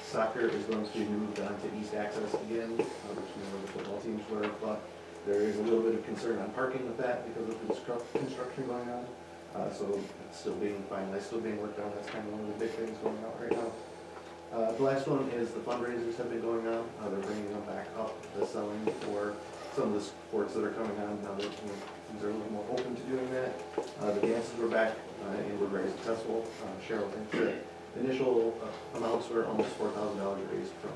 Soccer is going to be moved on to East Access again, which where the football teams were, but there is a little bit of concern on parking with that because of the construction going on. So it's still being finalized, still being worked on. That's kind of one of the big things going on right now. The last one is the fundraisers have been going on. They're bringing them back up, the selling for some of the sports that are coming on now that things are a little more open to doing that. The dances were back and were very successful. Cheryl thinks that the initial amounts were almost $4,000 raised from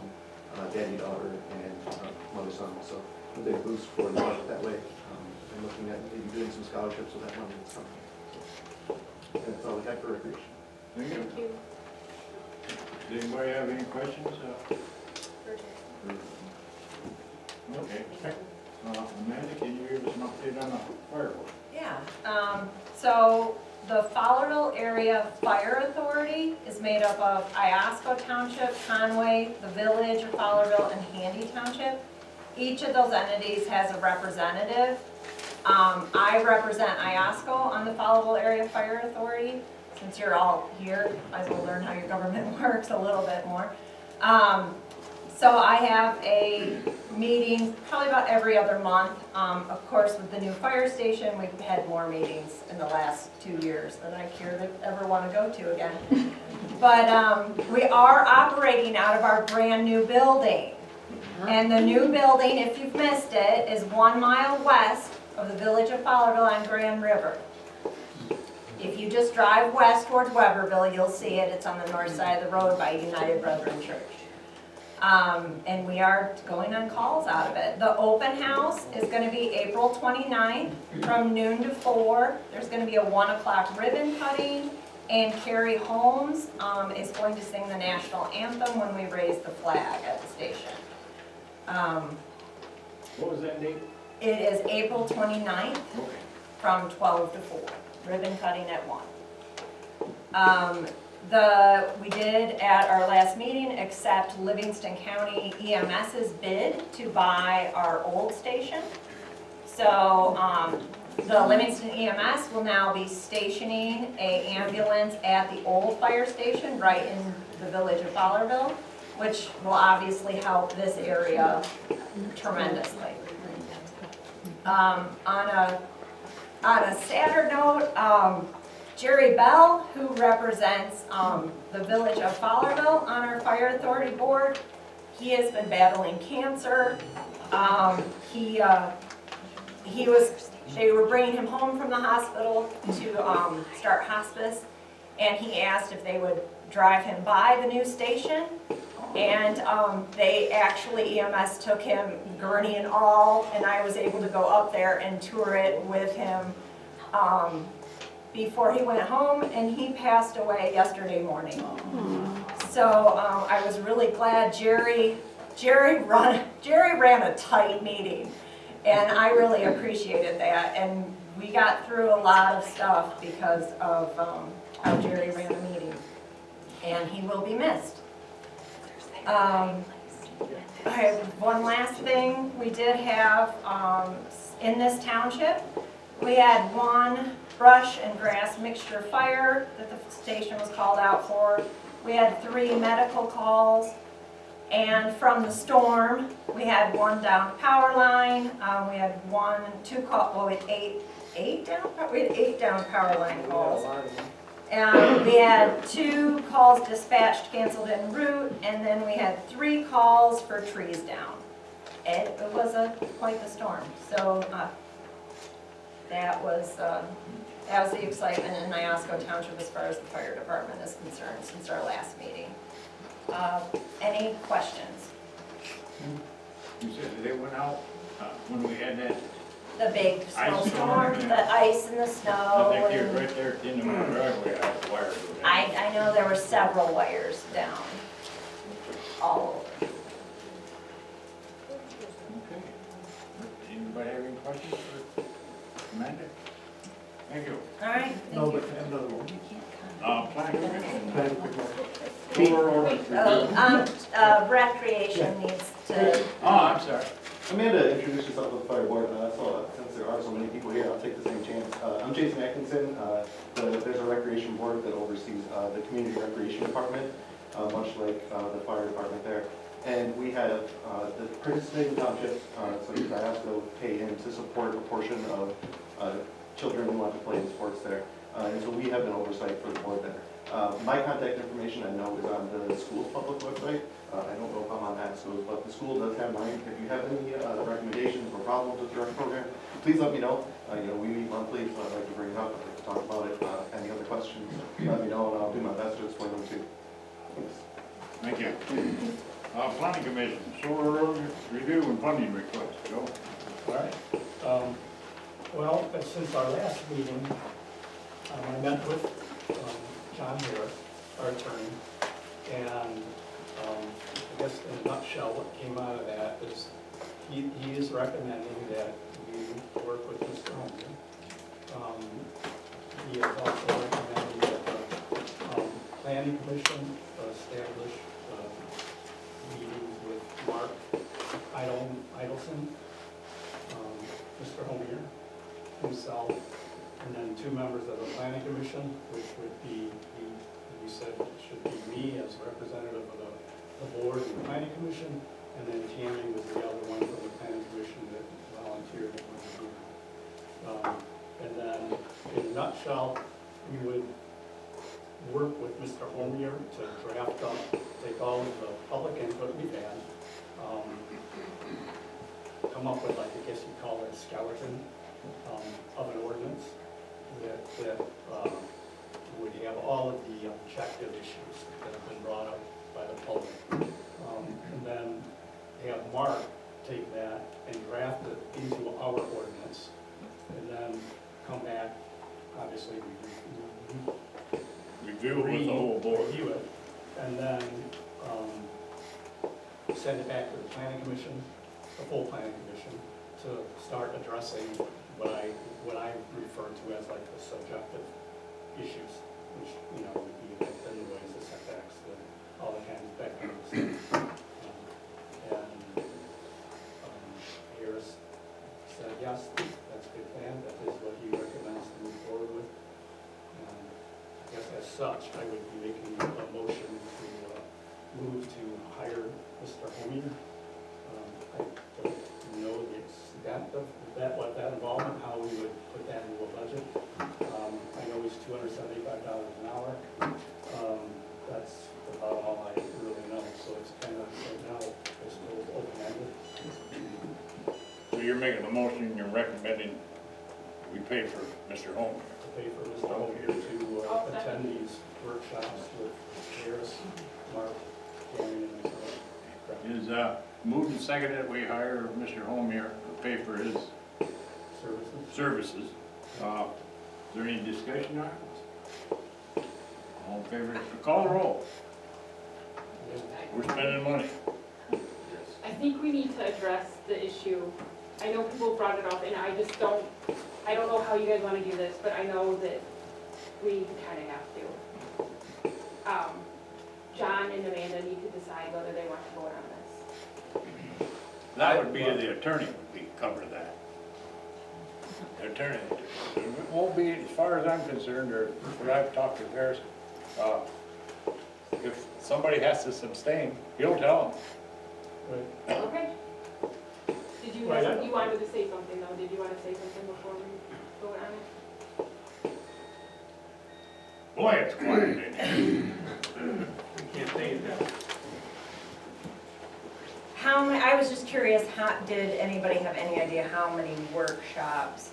daddy, daughter, and mother, son. So a big boost for the budget that way. And looking at maybe doing some scholarships with that money that's coming. So that's all we have for recreation. Thank you. Does anybody have any questions? Okay. Amanda, can you give us an update on the fireworks? Yeah, so the Fowlerville Area Fire Authority is made up of Iosco Township, Conway, the Village of Fowlerville, and Handy Township. Each of those entities has a representative. I represent Iosco on the Fowlerville Area Fire Authority. Since you're all here, might as well learn how your government works a little bit more. So I have a meeting probably about every other month. Of course, with the new fire station, we've had more meetings in the last 2 years than I care to ever want to go to again. But we are operating out of our brand new building. And the new building, if you've missed it, is 1 mile west of the Village of Fowlerville on Grand River. If you just drive west towards Weberville, you'll see it. It's on the north side of the road by United Brethren Church. And we are going on calls out of it. The open house is going to be April 29th from noon to 4. There's going to be a 1 o'clock ribbon cutting, and Carrie Holmes is going to sing the national anthem when we raise the flag at the station. What was that date? It is April 29th from 12 to 4. Ribbon cutting at 1. We did at our last meeting accept Livingston County EMS's bid to buy our old station. So the Livingston EMS will now be stationing an ambulance at the old fire station right in the Village of Fowlerville, which will obviously help this area tremendously. On a sadder note, Jerry Bell, who represents the Village of Fowlerville on our Fire Authority Board, he has been battling cancer. They were bringing him home from the hospital to start hospice, and he asked if they would drive him by the new station. And they actually, EMS took him, gurney and all, and I was able to go up there and tour it with him before he went home, and he passed away yesterday morning. So I was really glad Jerry ran a tight meeting, and I really appreciated that. And we got through a lot of stuff because of how Jerry ran the meeting, and he will be missed. I have one last thing. We did have, in this township, we had one brush and grass mixture fire that the station was called out for. We had 3 medical calls. And from the storm, we had 1 down power line. We had 2 calls, well, we had 8 down power line calls. And we had 2 calls dispatched, canceled en route, and then we had 3 calls for trees down. It was quite the storm. So that was the excitement in Iosco Township as far as the fire department is concerned since our last meeting. Any questions? You said they went out when we had that, The big snowstorm, yeah. the ice and the I snow. think you're and right there in my driveway, I had wires. I know there were several wires down all over. Okay. Anybody have any questions for Amanda? Thank you. All right, thank you. Planning commission. Solar ordinance review. Recreation needs to, Oh, I'm sorry. Amanda introduced herself with the fire board, so since there are so many people here, I'll take the same chance. I'm Jason Atkinson. There's a recreation board that oversees the community recreation department, much like the fire department there. And we have the participating townships, such as Iosco, pay in to support a portion of children who want to play in sports there. And so we have an oversight for the board there. My contact information I know is on the school's public website. I don't know if I'm on ASCO's, but the school does have mine. If you have any recommendations or problems with the rec program, please let me know. We meet monthly, so I'd like to bring it up, I'd like to talk about it. Any other questions, let me know, and I'll do my best to explain them to you. Thanks. Thank you. Planning commission, solar ordinance review and funding request, Joe. All right. Well, since our last meeting, I met with John Harris, our attorney, and I guess in a nutshell, what came out of that is he is recommending that we work with Mr. Holmes. He is also recommending that the planning commission establish meetings with Mark Idelson, Mr. Homier, himself, and then 2 members of the planning commission, which would be, he said it should be me as representative of the board and the planning commission, and then Tammy was the other one from the planning commission that volunteered that was here. And then, in a nutshell, we would work with Mr. Homier to draft up, take all of the public input we've had, come up with, like, I guess you call it a skeleton of an ordinance that would have all of the objective issues that have been brought up by the public. And then have Mark take that and draft it into our ordinance, and then come back, obviously, Review it with the whole board. Review it, and then send it back to the planning commission, the full planning commission, to start addressing what I refer to as like the subjective issues, which, would be the noise, the setbacks, all the kinds of that kind of stuff. And Harris said, yes, that's a good plan, that is what he recommends to move forward with. And I guess as such, I would be making a motion to move to hire Mr. Homier. I don't know the extent of that, what that involvement, how we would put that into a budget. I know he's $275 an hour. That's about all I really know, so it's kind of, right now, it's still open-ended. So you're making a motion, you're recommending we pay for Mr. Holmes. To pay for Mr. Homier to attend these workshops with Harris, Mark, Danny, and myself. Is moved and seconded that we hire Mr. Homier to pay for his services. there any discussion on it? All in favor, call the roll. We're spending money. I think we need to address the issue. I know people brought it up, and I don't know how you guys want to do this, but I know that we kind of have to. John and Amanda need to decide whether they want to vote on this. That would be the attorney would be cover that. The attorney, it won't be, as far as I'm concerned, or what I've talked to Harris, if somebody has to abstain, he'll tell them. Okay. Did you, you wanted to say something though? Did you want to say something before we vote on it? Boy, it's quiet in here. Can't say that. How many, I was just curious, did anybody have any idea how many workshops?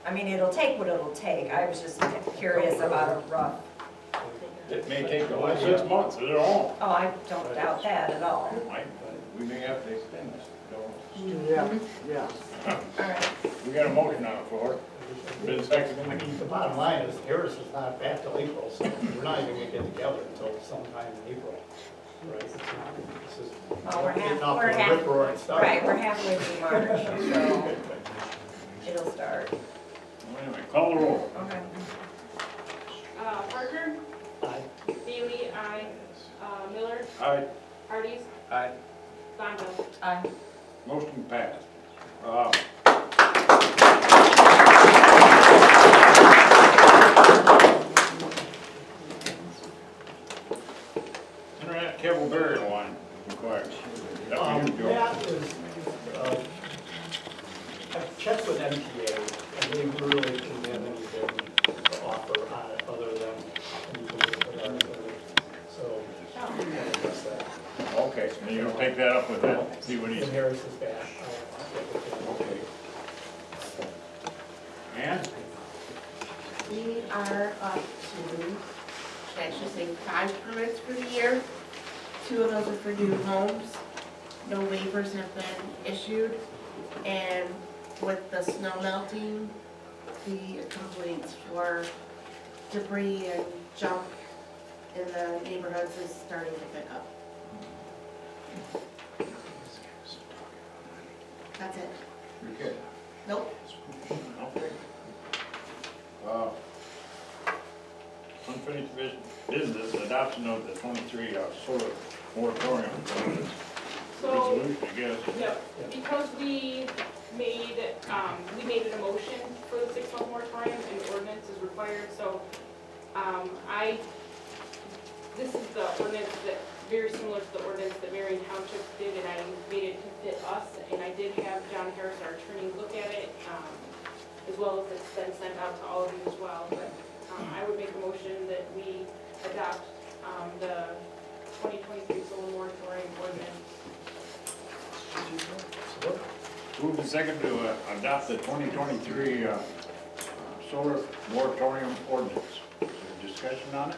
I mean, it'll take what it'll take. I was just curious about a rough. It may take the whole 6 months, is it all? Oh, I don't doubt that at all. We may have to extend this. Yeah. All right. We got a motion on the floor. Been seconded. I mean, the bottom line is Harris is not back till April, so we're not even gonna get together until sometime in April. Right? It's not, this is Well, we're getting off to a half, rip-roaring start. right, we're halfway through March, so it'll start. Well, anyway, call the roll. Okay. Parker? Aye. Bailey, aye. Miller? Aye. Hardee's? Aye. Bonzo? Aye. Motion passed. Internet cable burial line required. That was you, Joe. That is, I've checked with MTA, and they really didn't have anything to offer on it other than anything with our attorney. So, I'm gonna address that. Okay, and you'll take that up with him, see what he's. When Harris is back, I'll get with him. Okay. And? We are up to, I should say, 5 permits for the year. 2 of those are for new homes. No waivers have been issued. And with the snow melting, the complaints for debris and junk in the neighborhoods is starting to pick up. That's it. You're good. Nope. Okay. Unfinished business, adoption of the 23 solar moratorium. So, Resolution, I guess. yep, because we made it a motion for the 6-month moratorium and the ordinance is required, so, this is the ordinance that, very similar to the ordinance that Marion Township did, and I made it to fit us, and I did have John Harris, our attorney, look at it, as well as it's been sent out to all of you as well, but, I would make a motion that we adopt, the 2023 solar moratorium ordinance. Move the second to adopt the 2023 solar moratorium ordinance. Is there discussion on it?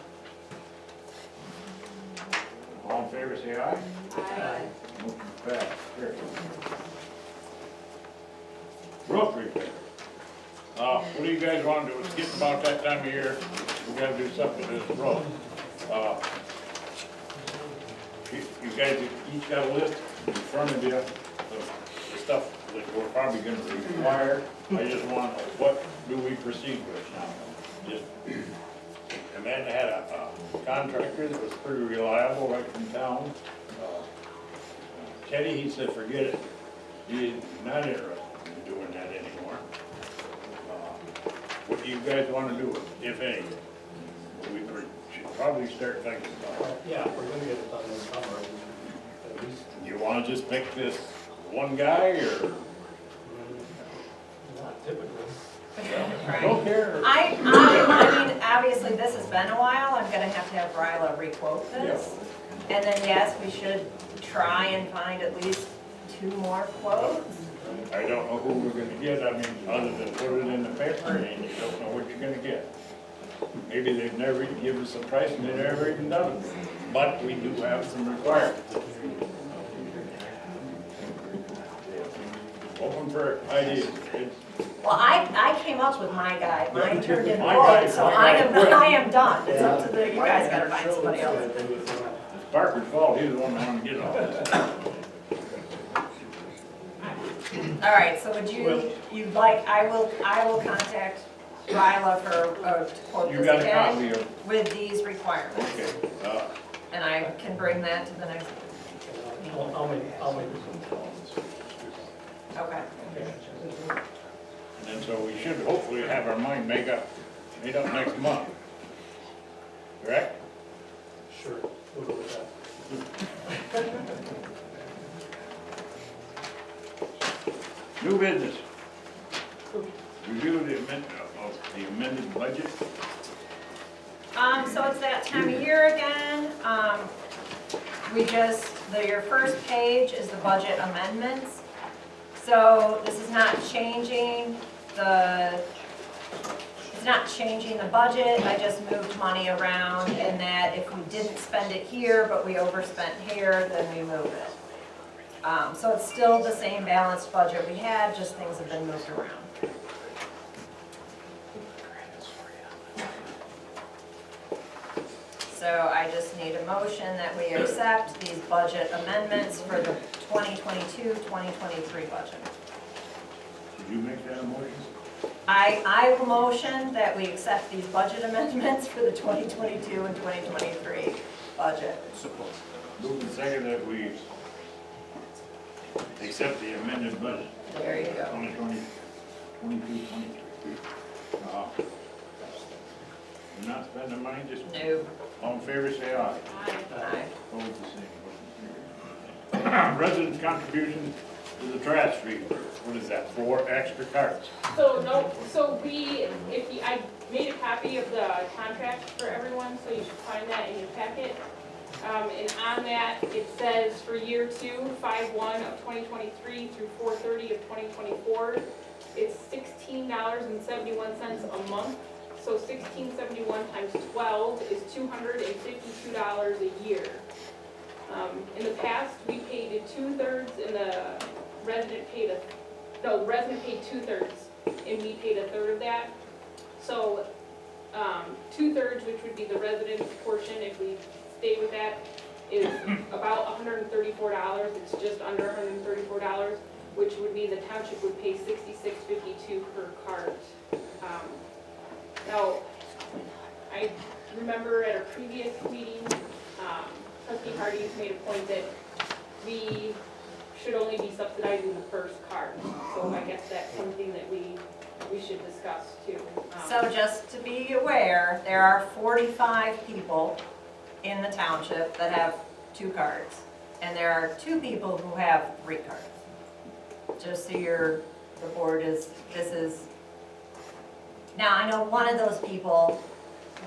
All in favor, say aye. Aye. Motion passed. Here. Roof repair. What do you guys want to do? It's getting about that time of year. We gotta do something to this roof. You guys each got a list in front of you of the stuff that we're probably gonna require. I just want, what do we proceed with now? Just, Amanda had a contractor that was pretty reliable right from town. Teddy, he said, forget it. He's not interested in doing that anymore. What do you guys wanna do, if any? We should probably start thinking about it. Yeah, we're gonna get it done this summer, at least. You wanna just pick this one guy, or? Not typically. Don't care. I mean, obviously, this has been a while, I'm gonna have to have Ryla re-quote this. And then, yes, we should try and find at least 2 more quotes. I don't know who we're gonna get, I mean, other than put it in the paper, and you don't know what you're gonna get. Maybe they've never even given us a price, and they've never even done it. But we do have some requirements. Open for ideas. Well, I came up with my guy, mine turned in My guy- vote, so my guy quit. I am done. It's up to the, you guys gotta find somebody else. It's Parker's fault, he's the one that wanted to get all this. All right, so would you'd like, I will contact Ryla to quote You this got a copy again of, with these requirements. okay, And I can bring that to the next, I'll make okay. and then so we should hopefully have our mind made up next month. Correct? Sure, we'll go with that. New business. Review the amended budget. So it's that time of year again. Your first page is the budget amendments. So this is not changing it's not changing the budget. I just moved money around in that if we didn't spend it here, but we overspent here, then we move it. So it's still the same balanced budget we had, just things have been moved around. So I just need a motion that we accept these budget amendments for the 2022-2023 budget. Did you make that a motion? I will motion that we accept these budget amendments for the 2022 and 2023 budget. Move and second that we accept the amended budget. There you go. 2020, 22, 23. You're not spending money, just No. all in favor, say aye. Aye. Opposed, the same. Residents' contribution to the trash street. What is that, 4 extra carts? So, no, so I made a copy of the contract for everyone, so you should find that in your packet. And on that, it says for year 2, 5/1 of 2023 through 4/30 of 2024, it's $16.71 a month. So $16.71 times 12 is $252 a year. In the past, we paid 2/3 and the resident paid the resident paid 2/3 and we paid 1/3 of that. So 2/3, which would be the resident's portion if we stay with that, is about $134. It's just under $134, which would mean the township would pay $66.52 per cart. Now, I remember at a previous meeting, trustee Hardy's made a point that we should only be subsidizing the first cart. So I guess that's something that we should discuss too. So just to be aware, there are 45 people in the township that have 2 carts. And there are 2 people who have 3 carts. Just so the board is, now I know one of those people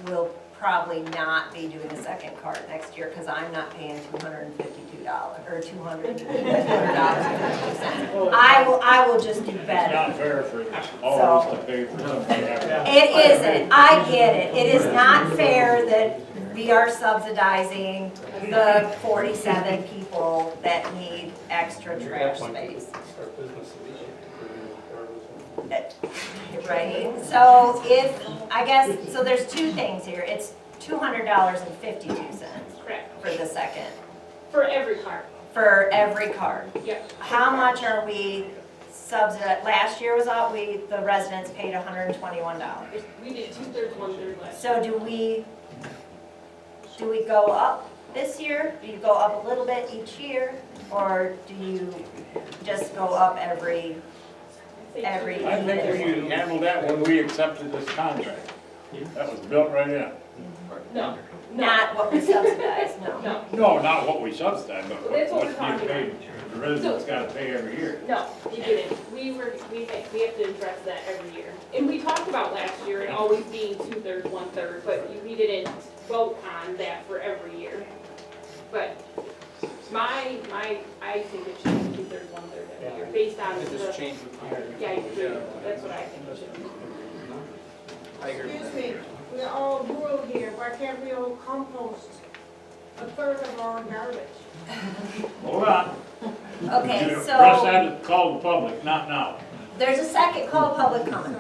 will probably not be doing a second cart next year because I'm not paying $252 or $200. I will just do It's better. not fair for all of us to pay for something. It isn't, I get it. It is not fair that we are subsidizing the 47 people that need extra trash space. Right, so so there's 2 things here. It's $200.52 Correct. for the second, For every cart. for every cart. Yep. How much are we subsidized? Last year was the residents paid $121. We did 2/3, 1/3 last. So do we go up this year? Do you go up a little bit each year? Or do you just go up every I think we handled that when we accepted this contract. That was built right in. No. Not what we subsidize, no. No. No, not what we subsidized, but That's what what's we're being talking paid. The residents gotta pay every year. No, we didn't. We have to address that every year. And we talked about last year it always being 2/3, 1/3, but we didn't vote on that for every year. But I think it should be 2/3, 1/3 every year, based on the. Yeah, I agree. That's what I think it should be. Excuse me, we're all rural here, why can't we all compost? a third of our garbage. Hold on. Okay, Russ so had to call the public, not now. there's a second call of public comment.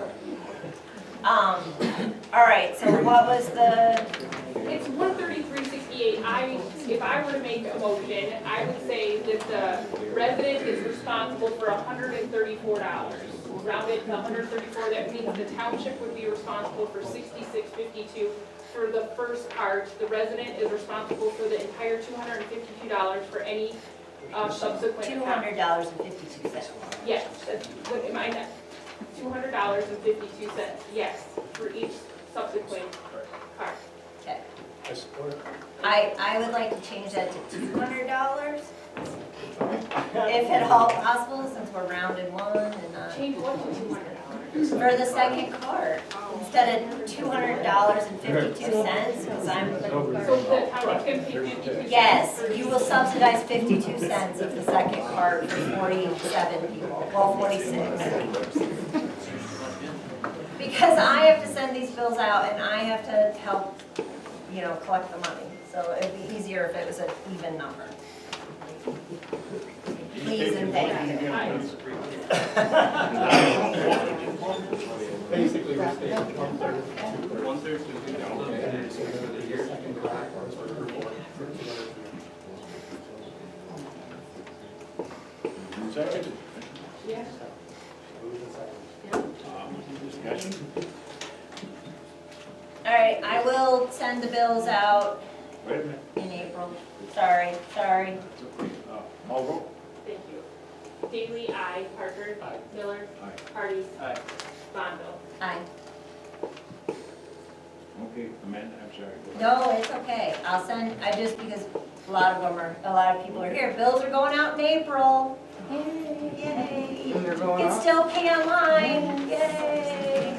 All right, so what was the, It's 133.68. If I were to make a motion, I would say that the resident is responsible for $134. Rounded to 134, that means the township would be responsible for $66.52 for the first part. The resident is responsible for the entire $252 for any subsequent account. $200.52? Yes, that's, what am I not? $200.52, yes, for each subsequent card. Okay. I support it. I would like to change that to $200, if at all possible, since we're rounded one and not. Change what to $200? For the second card, instead of $200.52, because I'm. So the town can pay 52 cents. Yes, you will subsidize 52 cents of the second card for 47 people, well, 46. Because I have to send these bills out and I have to help, collect the money. So it'd be easier if it was an even number. Please and thank you. Basically, we're staying 1/3 for the year. Second. Yes. Discussion? All right, I will send the bills out Wait a minute. in April. Sorry. Call vote. Thank you. Daly, aye. Parker? Aye. Miller? Aye. Hardy? Aye. Bonville? Aye. Okay, Amanda, I'm sorry. No, it's okay. I'll send, because a lot of people are here. Bills are going out in April. Yay. And they're going You can up? still pay online. Yay.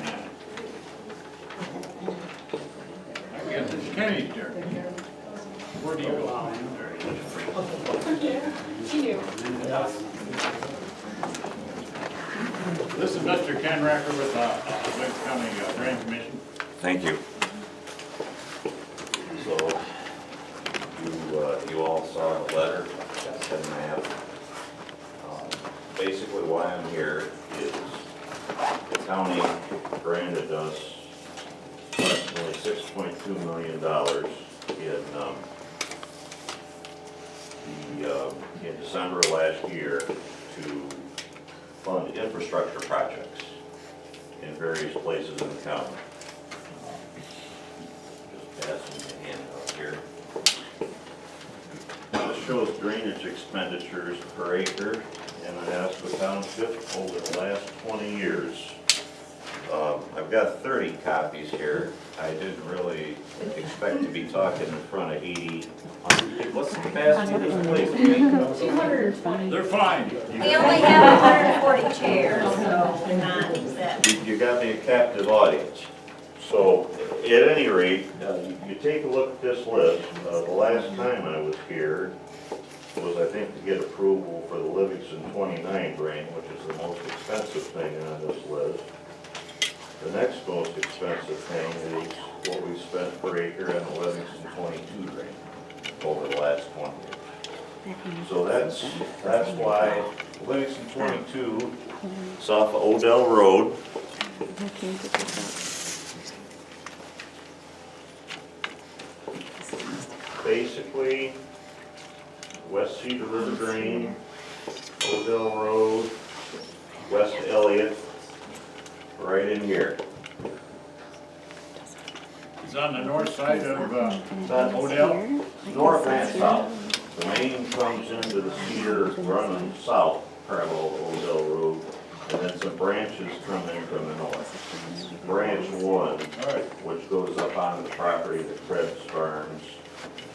I guess it's Kenny's turn. Where do you go? She knew. This is Mr. Ken Racker with Lake County Drain Commission. Thank you. So, you all saw a letter, sent a map. Basically why I'm here is the county granted us approximately $6.2 million in December of last year to fund infrastructure projects in various places in the county. Just passing the handout here. This shows drainage expenditures per acre in Iosco Township over the last 20 years. I've got 30 copies here. I didn't really expect to be talking in front of 80. What's the capacity of this place? 220. They're fine. We only have 140 chairs, so not that. You got me a captive audience. So, at any rate, you take a look at this list. The last time I was here was, I think, to get approval for the Livingston 29 drain, which is the most expensive thing on this list. The next most expensive thing is what we spent per acre on the Livingston 22 drain over the last 20 years. So that's why Livingston 22 is off of Odell Road. Basically, West Cedar River Drain, Odell Road, West Elliott, right in here. It's on the north side of Odell. North and south. The main comes into the Cedar running south, parallel to Odell Road, and then some branches come in from the north. Branch 1, which goes up onto the property that Krebs Farms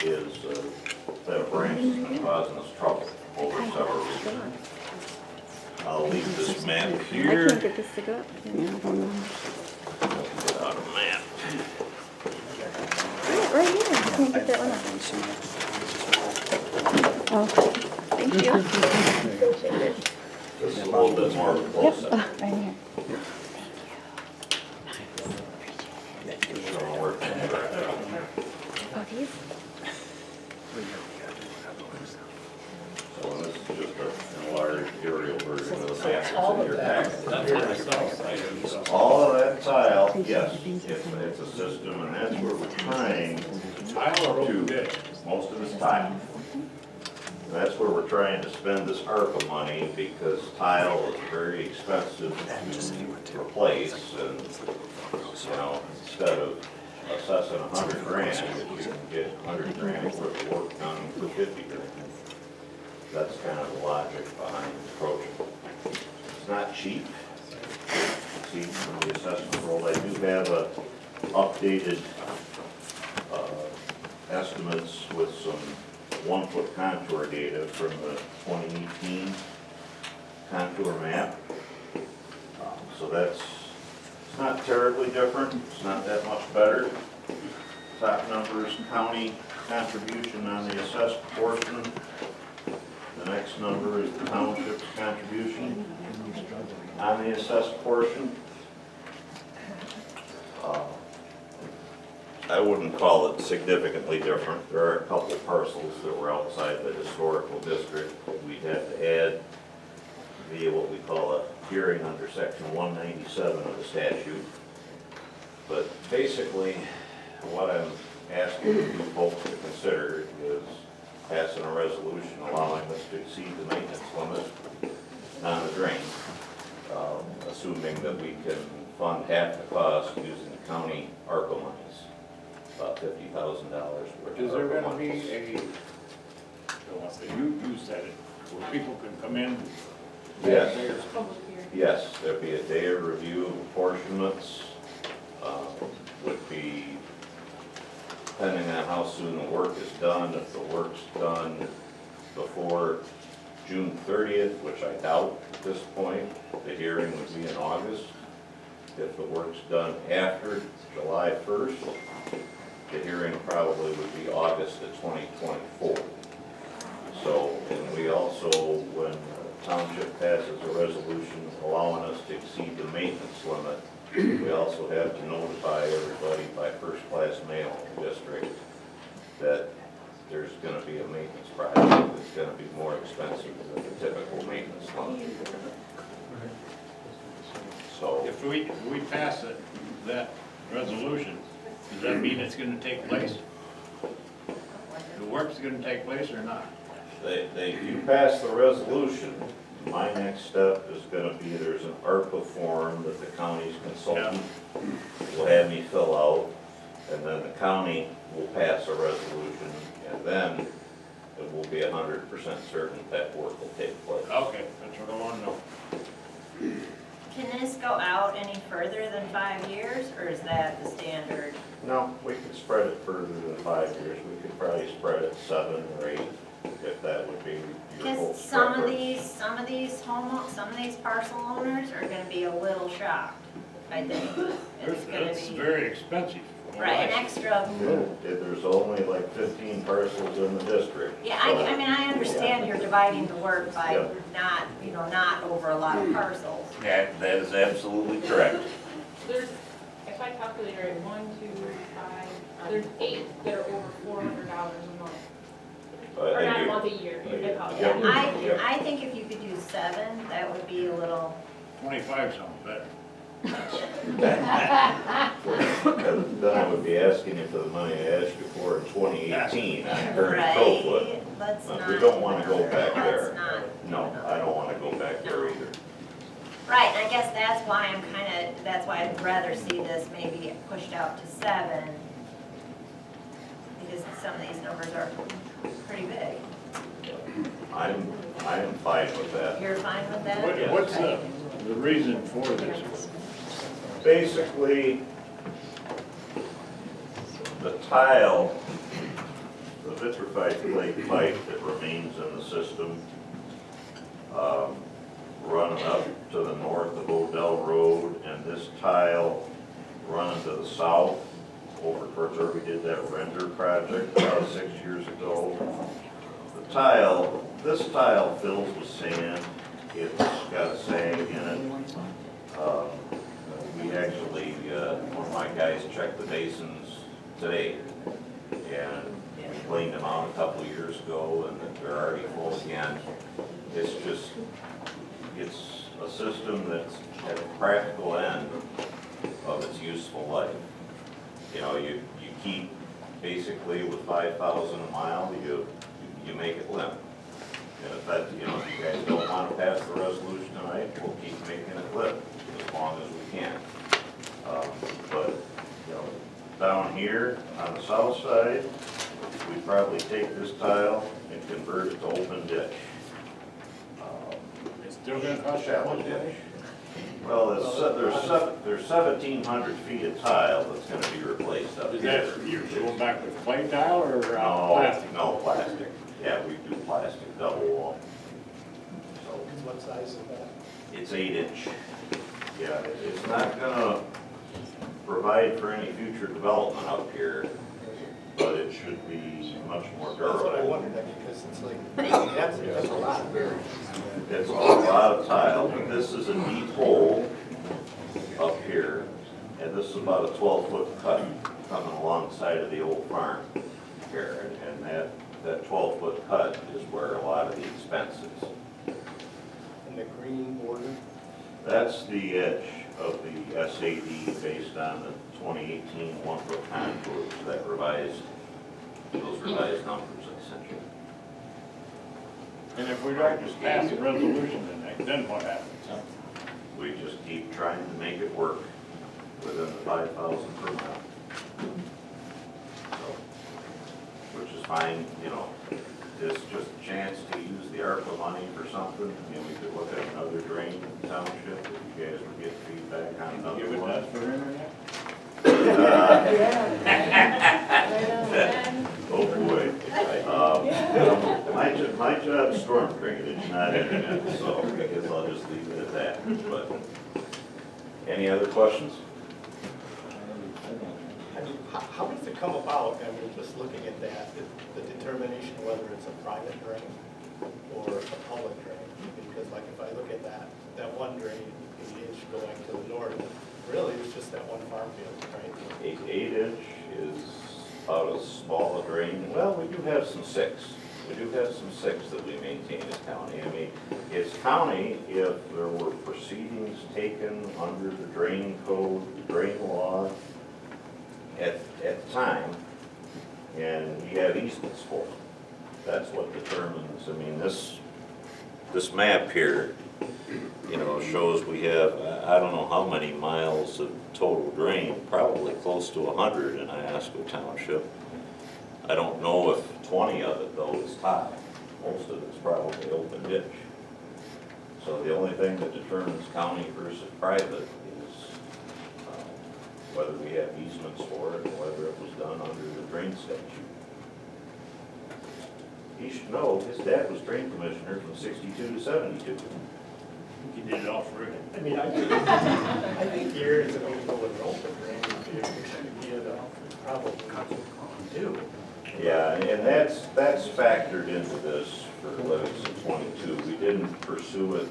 is, that branch has been causing us trouble over several reasons. I'll leave this map here. I can't get this to go up. Yeah, I don't know. Get out a map. Right here. I can't get that one up. Oh, thank you. Appreciate it. This is a little bit more of a close-up. Right here. Just gonna work on it. Oh, these? All of that tile, yes, it's a system, and that's where we're trying to, most of it's tile. And that's where we're trying to spend this ARPA money, because tile is very expensive to replace, and, you know, instead of assessing 100 grand, you can get 100 grand worth of work done for 50 grand. That's kind of the logic behind the approach. It's not cheap. See, from the assessment role, I do have updated estimates with some 1-foot contour data from the 2018 contour map. So it's not terribly different. It's not that much better. Top numbers, county contribution on the assessed portion. The next number is the township's contribution on the assessed portion. I wouldn't call it significantly different. There are a couple parcels that were outside the historical district that we'd have to add via what we call a hearing under section 197 of the statute. But basically, what I'm asking you folks to consider is passing a resolution allowing us to exceed the maintenance limit on the drain, assuming that we can fund half the cost using the county ARPA monies, about $50,000 worth. Is there of gonna ARPA be monies. you said it, where people can come in? Yes. Yes, there'd be a day of review of apportionments, would be depending on how soon the work is done. If the work's done before June 30th, which I doubt at this point, the hearing would be in August. If the work's done after July 1st, the hearing probably would be August of 2024. So, and we also, when the township passes a resolution allowing us to exceed the maintenance limit, we also have to notify everybody by first-class mail in the district that there's gonna be a maintenance project that's gonna be more expensive than the typical maintenance limit. So, If we pass that resolution, does that mean it's gonna take place? The work's gonna take place or not? if you pass the resolution, my next step is gonna be, there's an ARPA form that the county's consultant will have me fill out, and then the county will pass a resolution, and then it will be 100% certain that work will take place. Okay, that's what I wanna know. Can this go out any further than 5 years, or is that the standard? No, we could spread it further than 5 years. We could probably spread it 7 or 8, if that would be your whole Because some of these parcel owners are gonna be a little shocked, I think. It's gonna It's be, very expensive. right, an extra. There's only like 15 parcels in the district. Yeah, I mean, I understand you're dividing the work by Yep. not over a lot of parcels. That is absolutely correct. There's, if I calculate right, 1, 2, 5, there's 8 that are over $400 a month. Or not a month, a year, I apologize. Yep. I think if you could do 7, that would be a little. 25 sounds better. Then I would be asking you for the money I asked you for in 2018 on current Crowfoot. Let's not. We don't want to go back Let's there. not. No, I don't want to go back there either. Right, and I guess that's why that's why I'd rather see this maybe pushed out to 7. Because some of these numbers are pretty big. I am fine with that. You're fine with that? What's the reason for this? Basically, the tile, the vitrified clay pipe that remains in the system, running up to the north of Odell Road, and this tile running to the south over towards where we did that render project about 6 years ago. The tile, this tile fills with sand. It's got a sag in it. We actually, one of my guys checked the basins today, and we cleaned them out a couple of years ago, and they're already full again. It's just, it's a system that's at the practical end of its useful life. You know, you keep, basically with 5,000 a mile, you make it limp. And if that, you know, if you guys don't want to pass the resolution tonight, we'll keep making it limp as long as we can. But, you know, down here on the south side, we'd probably take this tile and convert it to open ditch. It's still gonna cost that much money? Well, there's 1,700 feet of tile that's gonna be replaced up Is here. that, you're going back with clay tile or No, plastic? no, plastic. Yeah, we do plastic double wall. So What size is that? it's 8-inch. Yeah, it's not gonna provide for any future development up here, but it should be much more durable. That's what I wondered, because it's like, that's a lot. It's a lot of tile, but this is a deep hole up here, and this is about a 12-foot cut coming alongside of the old farm here, and that 12-foot cut is where a lot of the expense is. And the green border? That's the edge of the SAD based on the 2018 one-foot contours that those revised numbers I sent you. And if we don't just pass the resolution tonight, then what happens? We just keep trying to make it work within the 5,000 per mile. So, which is fine, you know, it's just a chance to use the ARPA money for something. I mean, we could look at another drain in the township, if you guys would get feedback on another Give it one. us for internet? Oh, boy. My job's storm drainage, not internet, so I guess I'll just leave it at that. But, any other questions? How does it come about, I mean, just looking at that, the determination whether it's a private drain or a public drain? Because like if I look at that one drain, 8-inch going to the north, really it's just that one farm field, right? 8-inch is about as small a drain. Well, we do have some 6. We do have some 6 that we maintain as county. I mean, it's county if there were proceedings taken under the drain code, the drain law at the time, and we have easements for them. That's what determines, I mean, this map here, you know, shows we have, I don't know how many miles of total drain, probably close to 100 in Iosco Township. I don't know if 20 of it though is tile. Most of it's probably open ditch. So the only thing that determines county versus private is whether we have easements for it and whether it was done under the drain statute. He should know, his dad was drain commissioner from 62 to 72. He did it all for it. I mean, I think here is a way to go with an open drain, if you get probably do. Yeah, and that's factored into this for Livingston 22. We didn't pursue it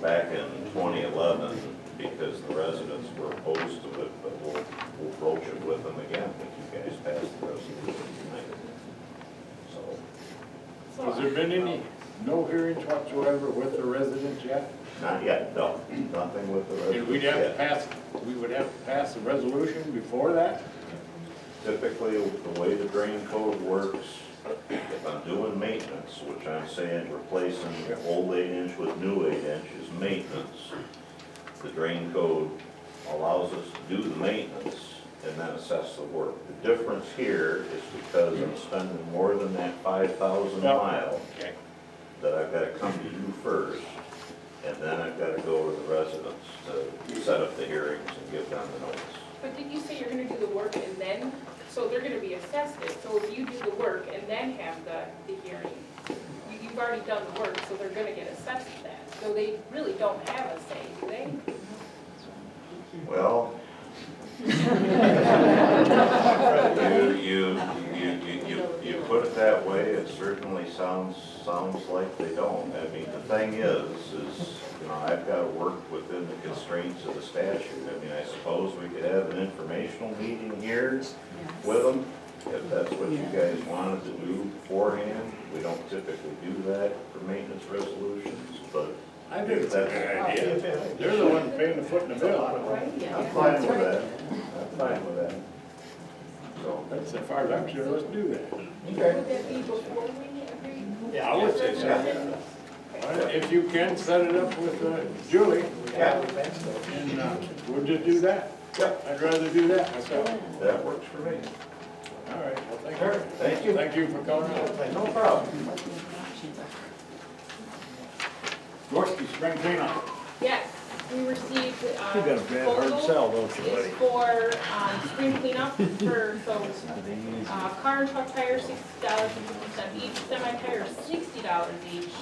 back in 2011 because the residents were opposed to it, but we'll broach it with them again if you guys pass the resolution tonight. So, Has there been no hearings whatsoever with the residents yet? not yet, no, nothing with the residents And we would have to pass the resolution before that? Typically, the way the drain code works, if I'm doing maintenance, which I'm saying replacing old 8-inch with new 8-inch is maintenance, the drain code allows us to do the maintenance and then assess the work. The difference here is because I'm spending more than that 5,000 mile, that I've got to come to you first, and then I've got to go to the residents to set up the hearings and give them the notice. But did you say you're gonna do the work and then, so they're gonna be assessed it, so if you do the work and then have the hearing, you've already done the work, so they're gonna get assessed that. So they really don't have a say, do they? Well, you put it that way, it certainly sounds like they don't. I mean, the thing is, you know, I've got to work within the constraints of the statute. I mean, I suppose we could have an informational meeting here with them, if that's what you guys wanted to do beforehand. We don't typically do that for maintenance resolutions, but I think it's a good idea. They're the ones paying the foot in the bill. I'm fine with that. I'm fine with that. So, That's as far as I'm sure, let's do that. Would that be before we agree? Yeah, I would say so. If you can, set it up with Julie. Yeah. And we'll just do that. I'd rather do that myself. that works for me. All right, well, thank you. Thank you. Thank you for coming out. No problem. Gorski, spring cleanup. Yes, we received, You got a bad hard proposal sell, don't you, buddy? is for, spring cleanup for, so, car and truck tires, $60.50 each, semi tires, $60 each.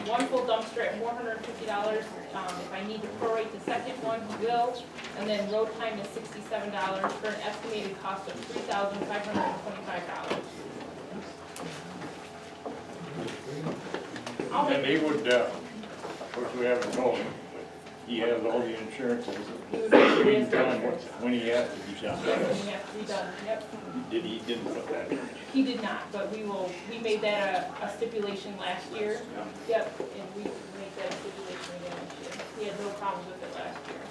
One full dumpster at $450, if I need to prorate the second one, we will. And then road time is $67 for an estimated cost of $3,525. And he would, of course, we haven't told him, but he has all the insurances. He would We make can it tell him when he has to do something. Yes, we have to be done, yep. He didn't put that in. He did not, but we made that a stipulation last year. Yep, and we make that a stipulation again this year. We had no problems with it last year.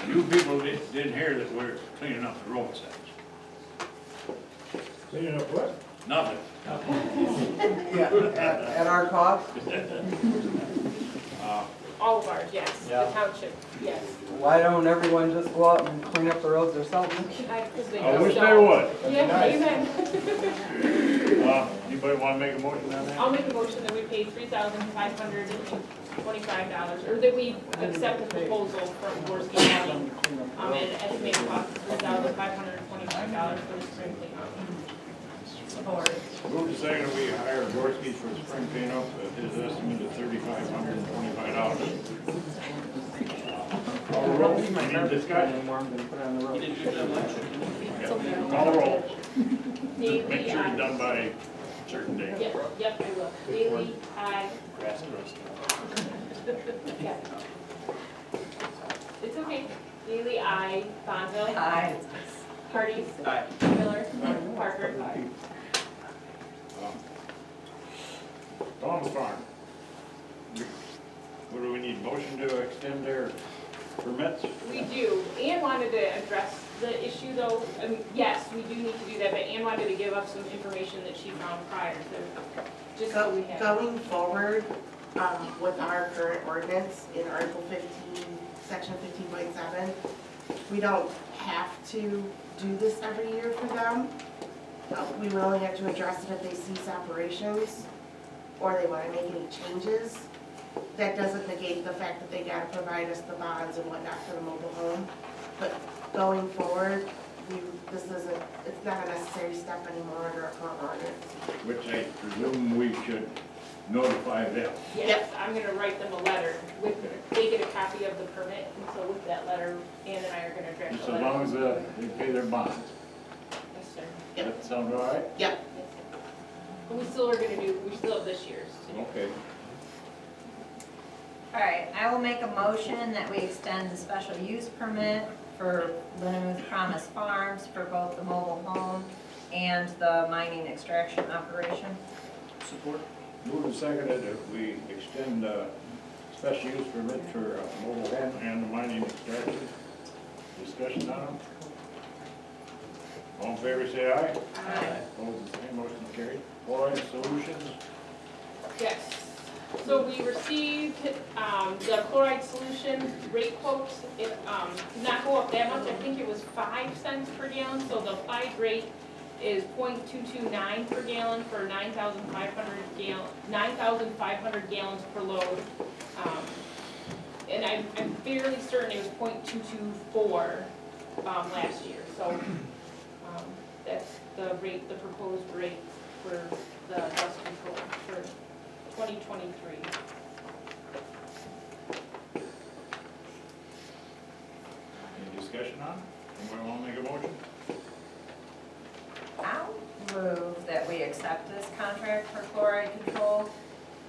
You people didn't hear that we're cleaning up the roadsides. Cleaning up what? Nothing. Yeah, at our cost? All of ours, yes, the township, yes. Why don't everyone just go out and clean up the roads themselves? Because they I wish just they don't. would. Yeah, amen. Anybody want to make a motion on that? I'll make a motion that we pay $3,525, or that we accept the proposal from Gorski County, and estimated cost of $3,525 for the spring cleanup. Support. Move to second that we hire Gorski for spring cleanup at his estimate of $3,525. Call the roll. Any discussion? I'm gonna put it on the road. Call the roll. Daily, Make sure aye. it's done by a certain date. Yep, I will. Daily, aye. Yeah. It's okay. Daily, aye. Bonville. Aye. Hardee's. Aye. Miller. Parker. Thomas Farm. What do we need, motion to extend their permits? We do. Ann wanted to address the issue though. I mean, yes, we do need to do that, but Ann wanted to give us some information that she found prior to, just so we have. Going forward, with our current ordinance in Article 15, Section 15.7, we don't have to do this every year for them. We would only have to address it if they cease operations or they want to make any changes. That doesn't negate the fact that they gotta provide us the bonds and whatnot for the mobile home. But going forward, it's not a necessary step anymore under our current ordinance. Which I presume we should notify them. Yes, I'm gonna write them a letter with, they get a copy of the permit, and so with that letter, Ann and I are gonna draft Just a as letter. long as they pay their bonds. Yes, sir. That sound all right? Yep. Yes. But we still have this year's to do. Okay. All right, I will make a motion that we extend the special use permit for Linamouth Promise Farms for both the mobile home and the mining extraction operation. Support. Move and seconded that we extend special use permit for mobile home and the mining extraction. Discussion on them? All in favor, say aye. Aye. Opposed, the same, motion carried. Fluoride Solutions. Yes, so we received, the chloride solution rate quotes, it, did not go up that much, I think it was 5 cents per gallon, so the applied rate is .229 per gallon for 9,500 gallons per load. And I'm fairly certain it was .224, last year, so, that's the rate, the proposed rate for the dust control for 2023. Any discussion on it? Anybody want to make a motion? I'll move that we accept this contract for chloride control.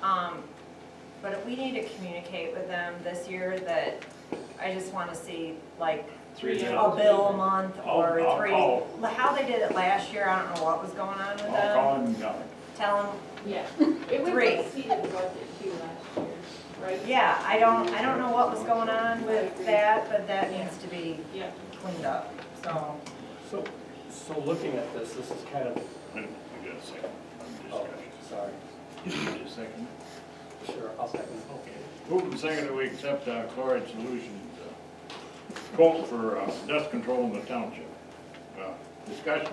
But we need to communicate with them this year that I just want to see like $3 a bill a month or I'll three. call. How they did it last year, I don't know what was going on with I'll them. call him and tell him. Tell them Yeah, it was 3. exceeded the budget too last year, right? Yeah, I don't know what was going on with that, but that needs to be Yeah. cleaned up, so. So looking at this is kind of, We got a second. oh, sorry. Just a second. Sure, I'll second. Okay. Move and second that we accept Chloride Solutions quote for dust control in the township. Discussion.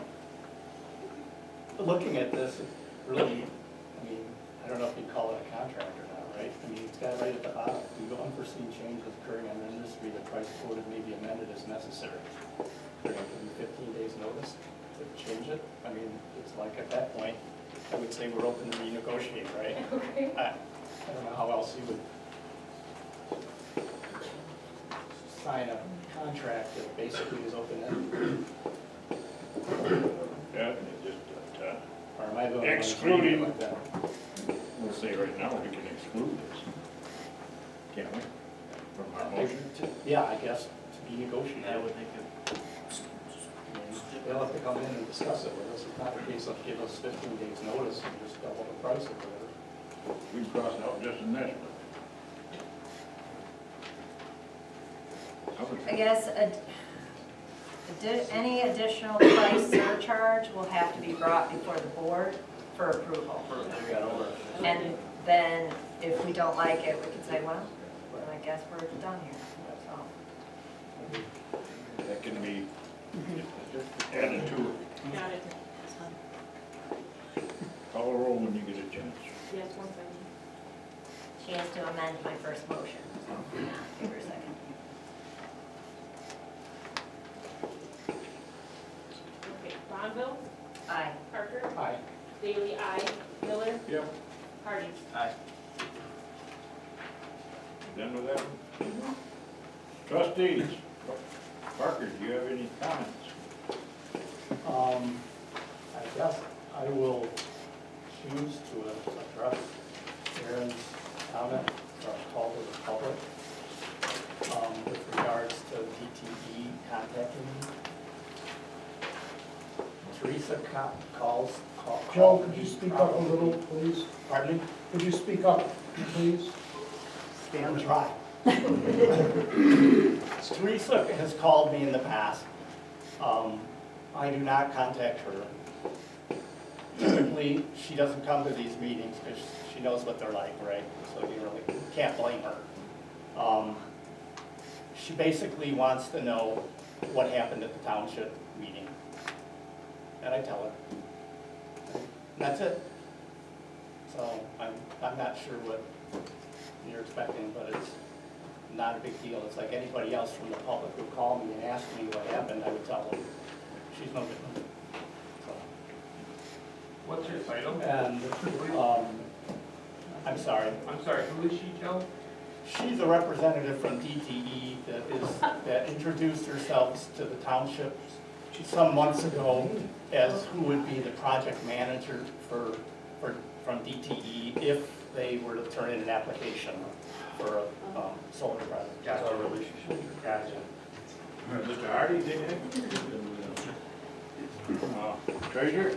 Looking at this, it really, I mean, I don't know if you'd call it a contract or not, right? I mean, it's got right at the bottom, due to unforeseen changes occurring in the industry, the price quoted may be amended as necessary. They're going to give you 15 days notice to change it. I mean, it's like at that point, I would say we're open to renegotiate, right? Okay. I don't know how else you would sign a contract that basically is open-ended. Yeah, it just, Or am I the only one who's excluding, reading it like that? we'll say right now, we can exclude this. Can't we? From our motion? Yeah, I guess, to be negotiated. I would think they'll have to come in and discuss it with us. It's not a case of give us 15 days notice and just double the price or whatever. We can cross it out just in this, I guess any additional price surcharge will have to be brought before the board for approval. And then if we don't like it, we can say, well, I guess we're done here, so. that can be added to it. Got it. Call a roll when you get a chance. Yes, 1 second. She has to amend my first motion, so give her a second. Okay, Bonneville, Aye. Parker, Aye. Bailey, aye. Miller, Yep. Hardy. Aye. Done with that one? Trustees, Parker, do you have any comments? I guess I will choose to address Aaron's comment or call to the public with regards to DTE contacting me. Teresa calls. Joe, could you speak up a little, please? Pardon me? Could you speak up, please? Stand try. Teresa has called me in the past. I do not contact her. Typically, she doesn't come to these meetings because she knows what they're like, right? So you really can't blame her. She basically wants to know what happened at the township meeting. And I tell her. And that's it. So I'm not sure what you're expecting, but it's not a big deal. It's like anybody else from the public who called me and asked me what happened, I would tell them. She's no different. So. What's your title? And, I'm sorry. I'm sorry, who is she, Joe? She's a representative from DTE that introduced herself to the township some months ago as who would be the project manager from DTE if they were to turn in an application for a solar project. That's our relationship. Gotcha. Mr. Hardy, anything? Treasurer?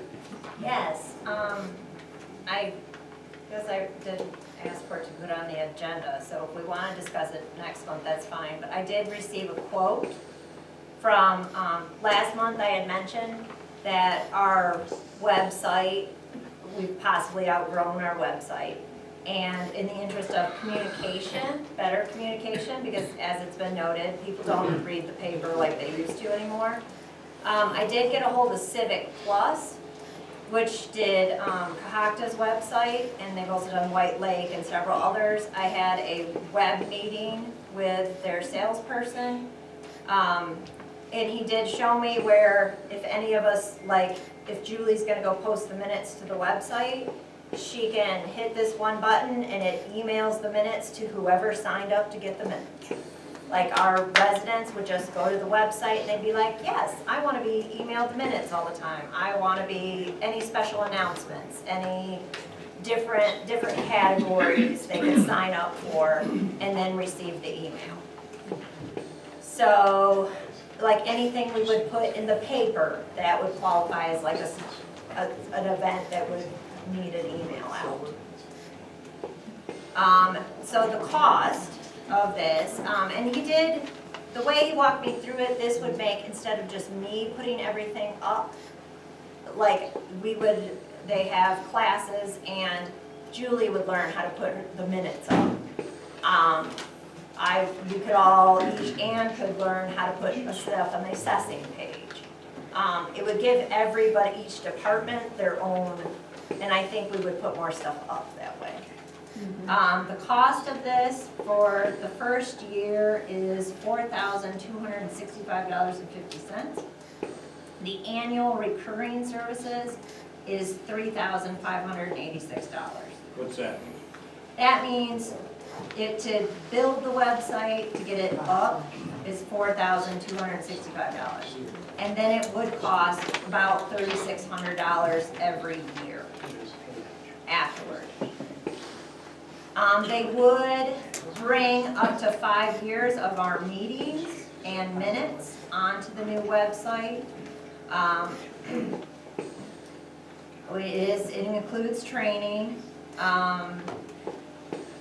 Yes, I guess I did ask for it to put on the agenda, so if we want to discuss it next month, that's fine. But I did receive a quote from, last month I had mentioned that our website, we've possibly outgrown our website. And in the interest of communication, better communication, because as it's been noted, people don't read the paper like they used to anymore. I did get a hold of Civic Plus, which did Cahockta's website, and they've also done White Lake and several others. I had a web meeting with their salesperson, and he did show me where, if any of us, like, if Julie's gonna go post the minutes to the website, she can hit this one button and it emails the minutes to whoever signed up to get the minutes. Like our residents would just go to the website and they'd be like, yes, I want to be emailed the minutes all the time. I want to be any special announcements, any different categories they could sign up for and then receive the email. So like anything we would put in the paper that would qualify as like an event that would need an email out. So the cost of this, and he did, the way he walked me through it, this would make, instead of just me putting everything up, like they have classes and Julie would learn how to put the minutes up. We could all, each Ann could learn how to put stuff on the assessing page. It would give everybody, each department, their own, and I think we would put more stuff up that way. The cost of this for the first year is $4,265.50. The annual recurring services is $3,586. What's that mean? That means to build the website, to get it up, is $4,265. And then it would cost about $3,600 every year afterward. They would bring up to 5 years of our meetings and minutes onto the new website. It includes training,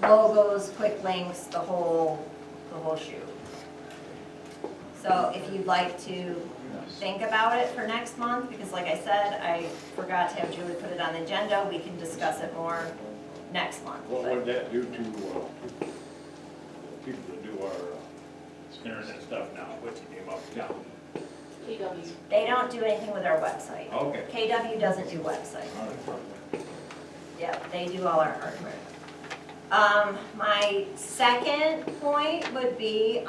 logos, quick links, the whole shoot. So if you'd like to think about it for next month, because like I said, I forgot to have Julie put it on the agenda, we can discuss it more next month. What would that do to people that do our internet stuff now? What's the name of town? KW. They don't do anything with our website. Okay. KW doesn't do website. Yep, they do all our hardware. My second point would be,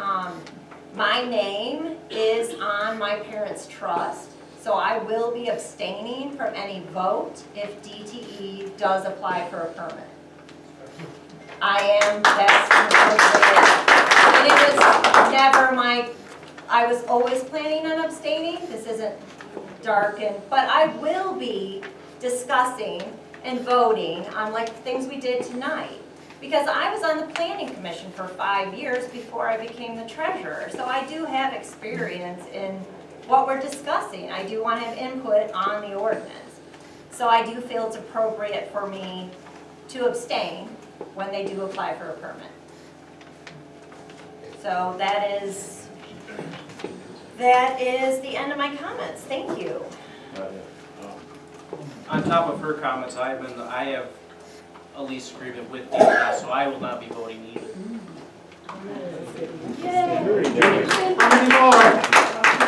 my name is on my parents' trust, so I will be abstaining from any vote if DTE does apply for a permit. That's and it was never I was always planning on abstaining. This isn't but I will be discussing and voting on like things we did tonight. Because I was on the planning commission for 5 years before I became the treasurer. So I do have experience in what we're discussing. I do want to have input on the ordinance. So I do feel it's appropriate for me to abstain when they do apply for a permit. So that is the end of my comments. Thank you. On top of her comments, I have a lease agreement with DTE, so I will not be voting either. How many more?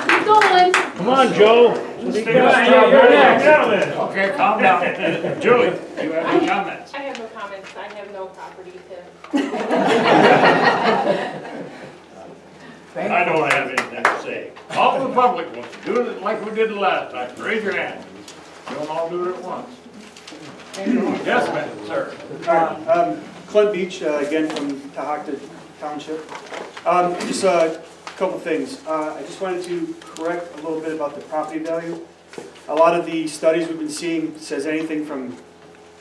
Keep going. Come on, Joe. You're next. Okay, calm down. Julie, you have any comments? I have no comments, I have no property to. I don't have anything to say. All the public wants to do it like we did the last time. Raise your hand. Don't all do it at once. Yes, ma'am, sir. Clint Beach, again from Iosco Township. Just a couple things. I just wanted to correct a little bit about the property value. A lot of the studies we've been seeing says anything from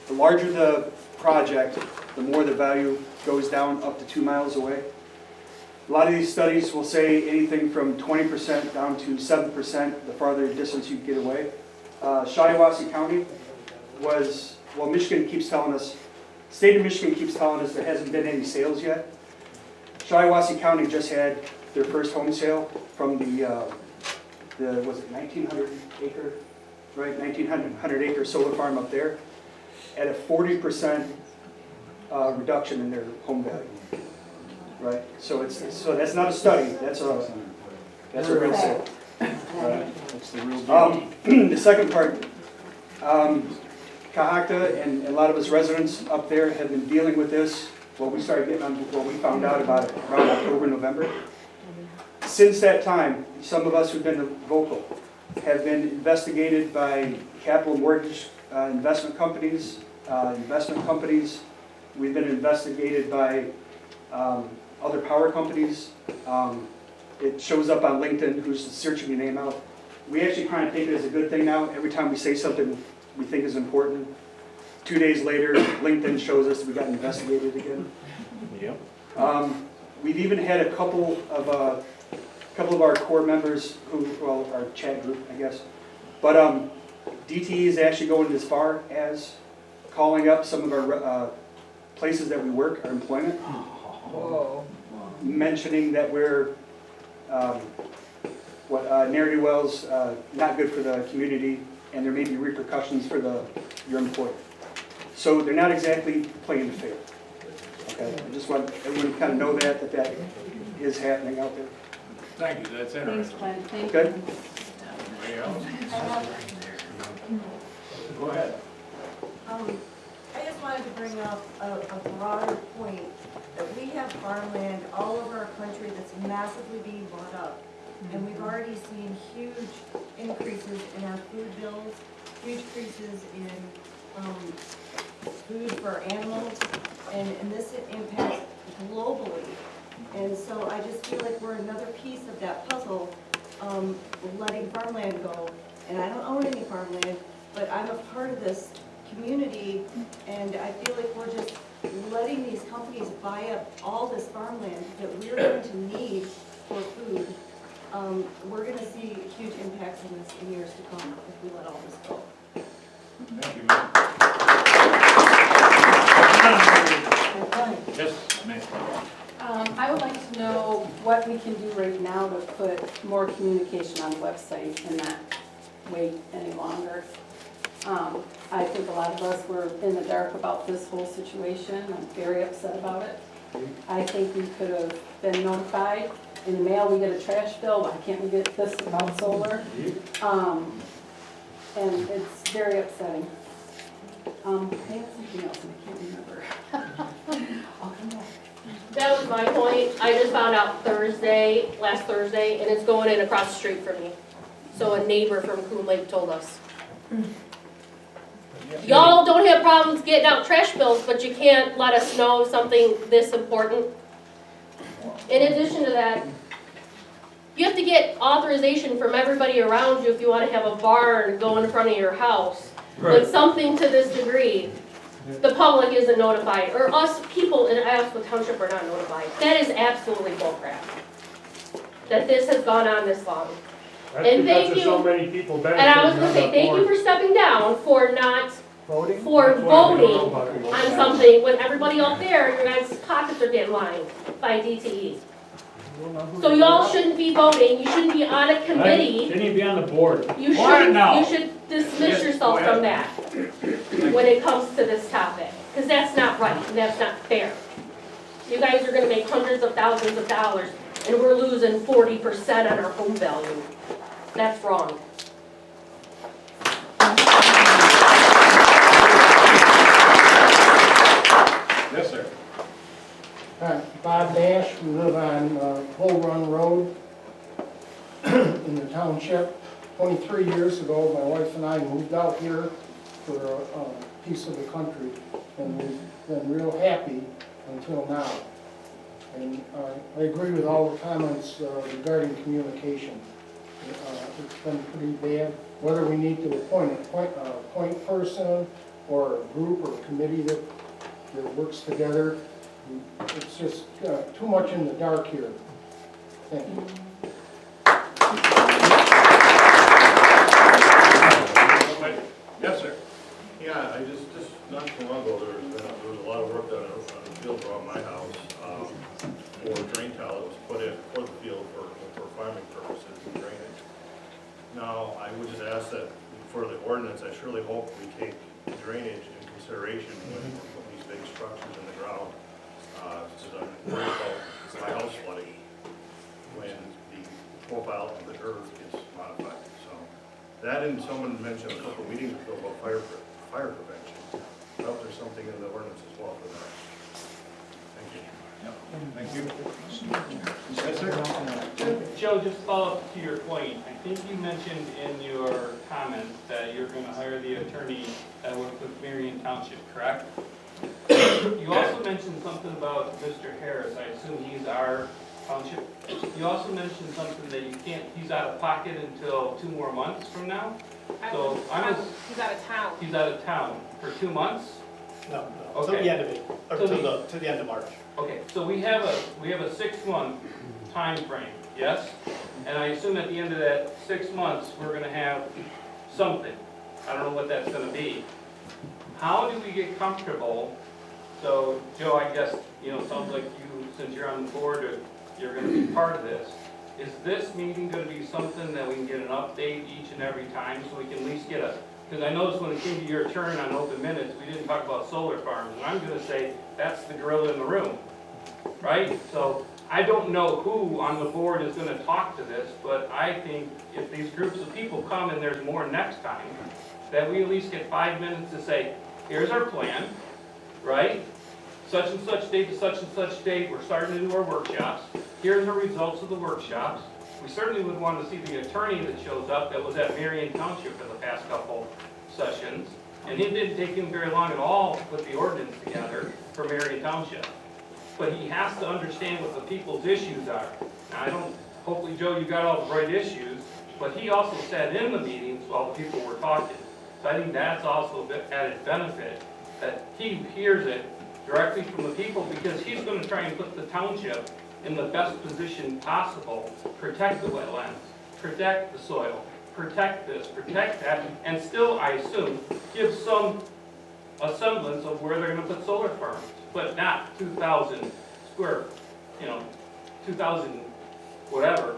the larger the project, the more the value goes down up to 2 miles away. A lot of these studies will say anything from 20% down to 7% the farther distance you get away. Shiawassee County was, well, Michigan keeps telling us, state of Michigan keeps telling us there hasn't been any sales yet. Shiawassee County just had their first home sale from the was it 1,900 acre, right, 1,900 acre solar farm up there at a 40% reduction in their home value, right? So that's not a study, that's a real sale. Right. That's the real deal. The second part, Iosco and a lot of us residents up there have been dealing with this. What we started getting on, what we found out about it around October, November. Since that time, some of us who've been vocal have been investigated by capital mortgage investment companies. We've been investigated by other power companies. It shows up on LinkedIn, who's searching your name out. We actually kind of take it as a good thing now. Every time we say something we think is important, 2 days later, LinkedIn shows us we got investigated again. Yep. We've even had a couple of our core members well, our chat group, I guess. But DTE is actually going as far as calling up some of our places that we work, our employment, mentioning that we're, ne'er-do-wells, not good for the community, and there may be repercussions for your employer. So they're not exactly playing fair. Okay, I just want everyone to kind of know that is happening out there. Thank you, that's interesting. Thanks, Glenn. Good? Anybody else? Go ahead. I just wanted to bring up a broader point, that we have farmland all over our country that's massively being bought up. And we've already seen huge increases in our food bills, huge increases in food for animals, and this impacts globally. And so I just feel like we're another piece of that puzzle, letting farmland go. And I don't own any farmland, but I'm a part of this community, and I feel like we're just letting these companies buy up all this farmland that we're going to need for food. We're going to see huge impacts on this in years to come if we let all this go. Thank you, ma'am. Yes, ma'am. I would like to know what we can do right now to put more communication on the website and not wait any longer. I think a lot of us were in the dark about this whole situation. I'm very upset about it. I think we could have been notified. In the mail, we get a trash bill. Why can't we get this about solar? And it's very upsetting. I had something else and I can't remember. I'll come back. That was my point. I just found out last Thursday, and it's going in across the street from me. So a neighbor from Coon Lake told us. Y'all don't have problems getting out trash bills, but you can't let us know something this important. In addition to that, you have to get authorization from everybody around you if you want to have a barn go in front of your house. Like something to this degree. The public isn't notified, or us people in Iosco Township are not notified. That is absolutely bullcrap. That this has gone on this long. And thank you. So many people And I was going to say, thank you for stepping down for not voting on something when everybody out there, your guys' pockets are getting lined by DTE. So y'all shouldn't be voting. You shouldn't be on a committee. Shouldn't even be on the board. You should dismiss yourself from that when it comes to this topic, because that's not right and that's not fair. You guys are going to make hundreds of thousands of dollars, and we're losing 40% on our home value. That's wrong. Yes, sir. Bob Dash, we live on Bull Run Road in the township. 23 years ago, my wife and I moved out here for a piece of the country, and we've been real happy until now. And I agree with all the comments regarding communication. It's been pretty bad. Whether we need to appoint a point person or a group or a committee that works together, it's just too much in the dark here. Thank you. Yes, sir. Yeah, I just not too long ago, there was a lot of work done on the field around my house for drain tile that was put in for the field for farming purposes and drainage. Now, I would just ask that for the ordinance, I surely hope we take drainage in consideration when these big structures in the ground. Because I'm worried about my house flooding when the profile of the earth gets modified. So that, and someone mentioned a couple of meetings ago about fire prevention. I hope there's something in the ordinance as well for that. Thank you. Thank you. Yes, sir. Joe, just follow up to your point. I think you mentioned in your comments that you're going to hire the attorney that worked with Marion Township, correct? You also mentioned something about Mr. Harris. I assume he's our township. You also mentioned something that you can't, he's out of pocket until 2 more months from now. So He's out of town. He's out of town for 2 months? No, Okay. till the end of it, or to the end of March. Okay, so we have a 6-month time frame, yes? And I assume at the end of that 6 months, we're gonna have something. I don't know what that's gonna be. how do we get comfortable? So, Joe, I guess, sounds like you, since you're on the board, you're gonna be part of this. Is this meeting gonna be something that we can get an update each and every time, so we can at least get a, because I noticed when it came to your turn on open minutes, we didn't talk about solar farms, and I'm gonna say, that's the gorilla in the room, right? So, I don't know who on the board is gonna talk to this, but I think if these groups of people come and there's more next time, that we at least get 5 minutes to say, here's our plan, right? Such and such date to such and such date, we're starting to do our workshops. Here's the results of the workshops. We certainly would want to see the attorney that shows up that was at Marion Township for the past couple sessions. And it didn't take him very long at all to put the ordinance together for Marion Township. But he has to understand what the people's issues are. Now, hopefully, Joe, you got all the right issues, but he also sat in the meetings while the people were talking. So I think that's also a bit added benefit, that he hears it directly from the people, because he's going to try and put the township in the best position possible, protect the wetlands, protect the soil, protect this, protect that, and still, I assume, give a semblance of where they're going to put solar farms, but not 2,000 square, 2,000 whatever,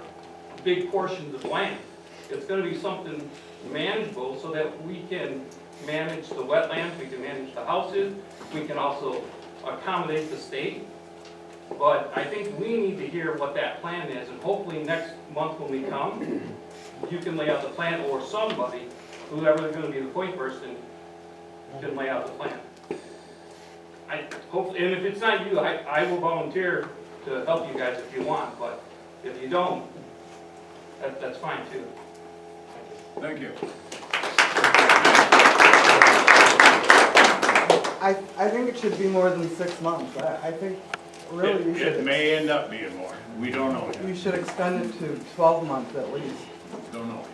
big portions of land. It's going to be something manageable so that we can manage the wetlands, we can manage the houses, we can also accommodate the state. But I think we need to hear what that plan is, and hopefully next month when we come, you can lay out the plan, or somebody, whoever is going to be the point person, can lay out the plan. And if it's not you, I will volunteer to help you guys if you want, but if you don't, that's fine too. Thank you. I think it should be more than 6 months. I think really you should. It may end up being more. We don't know yet. You should extend it to 12 months at least. Don't know yet.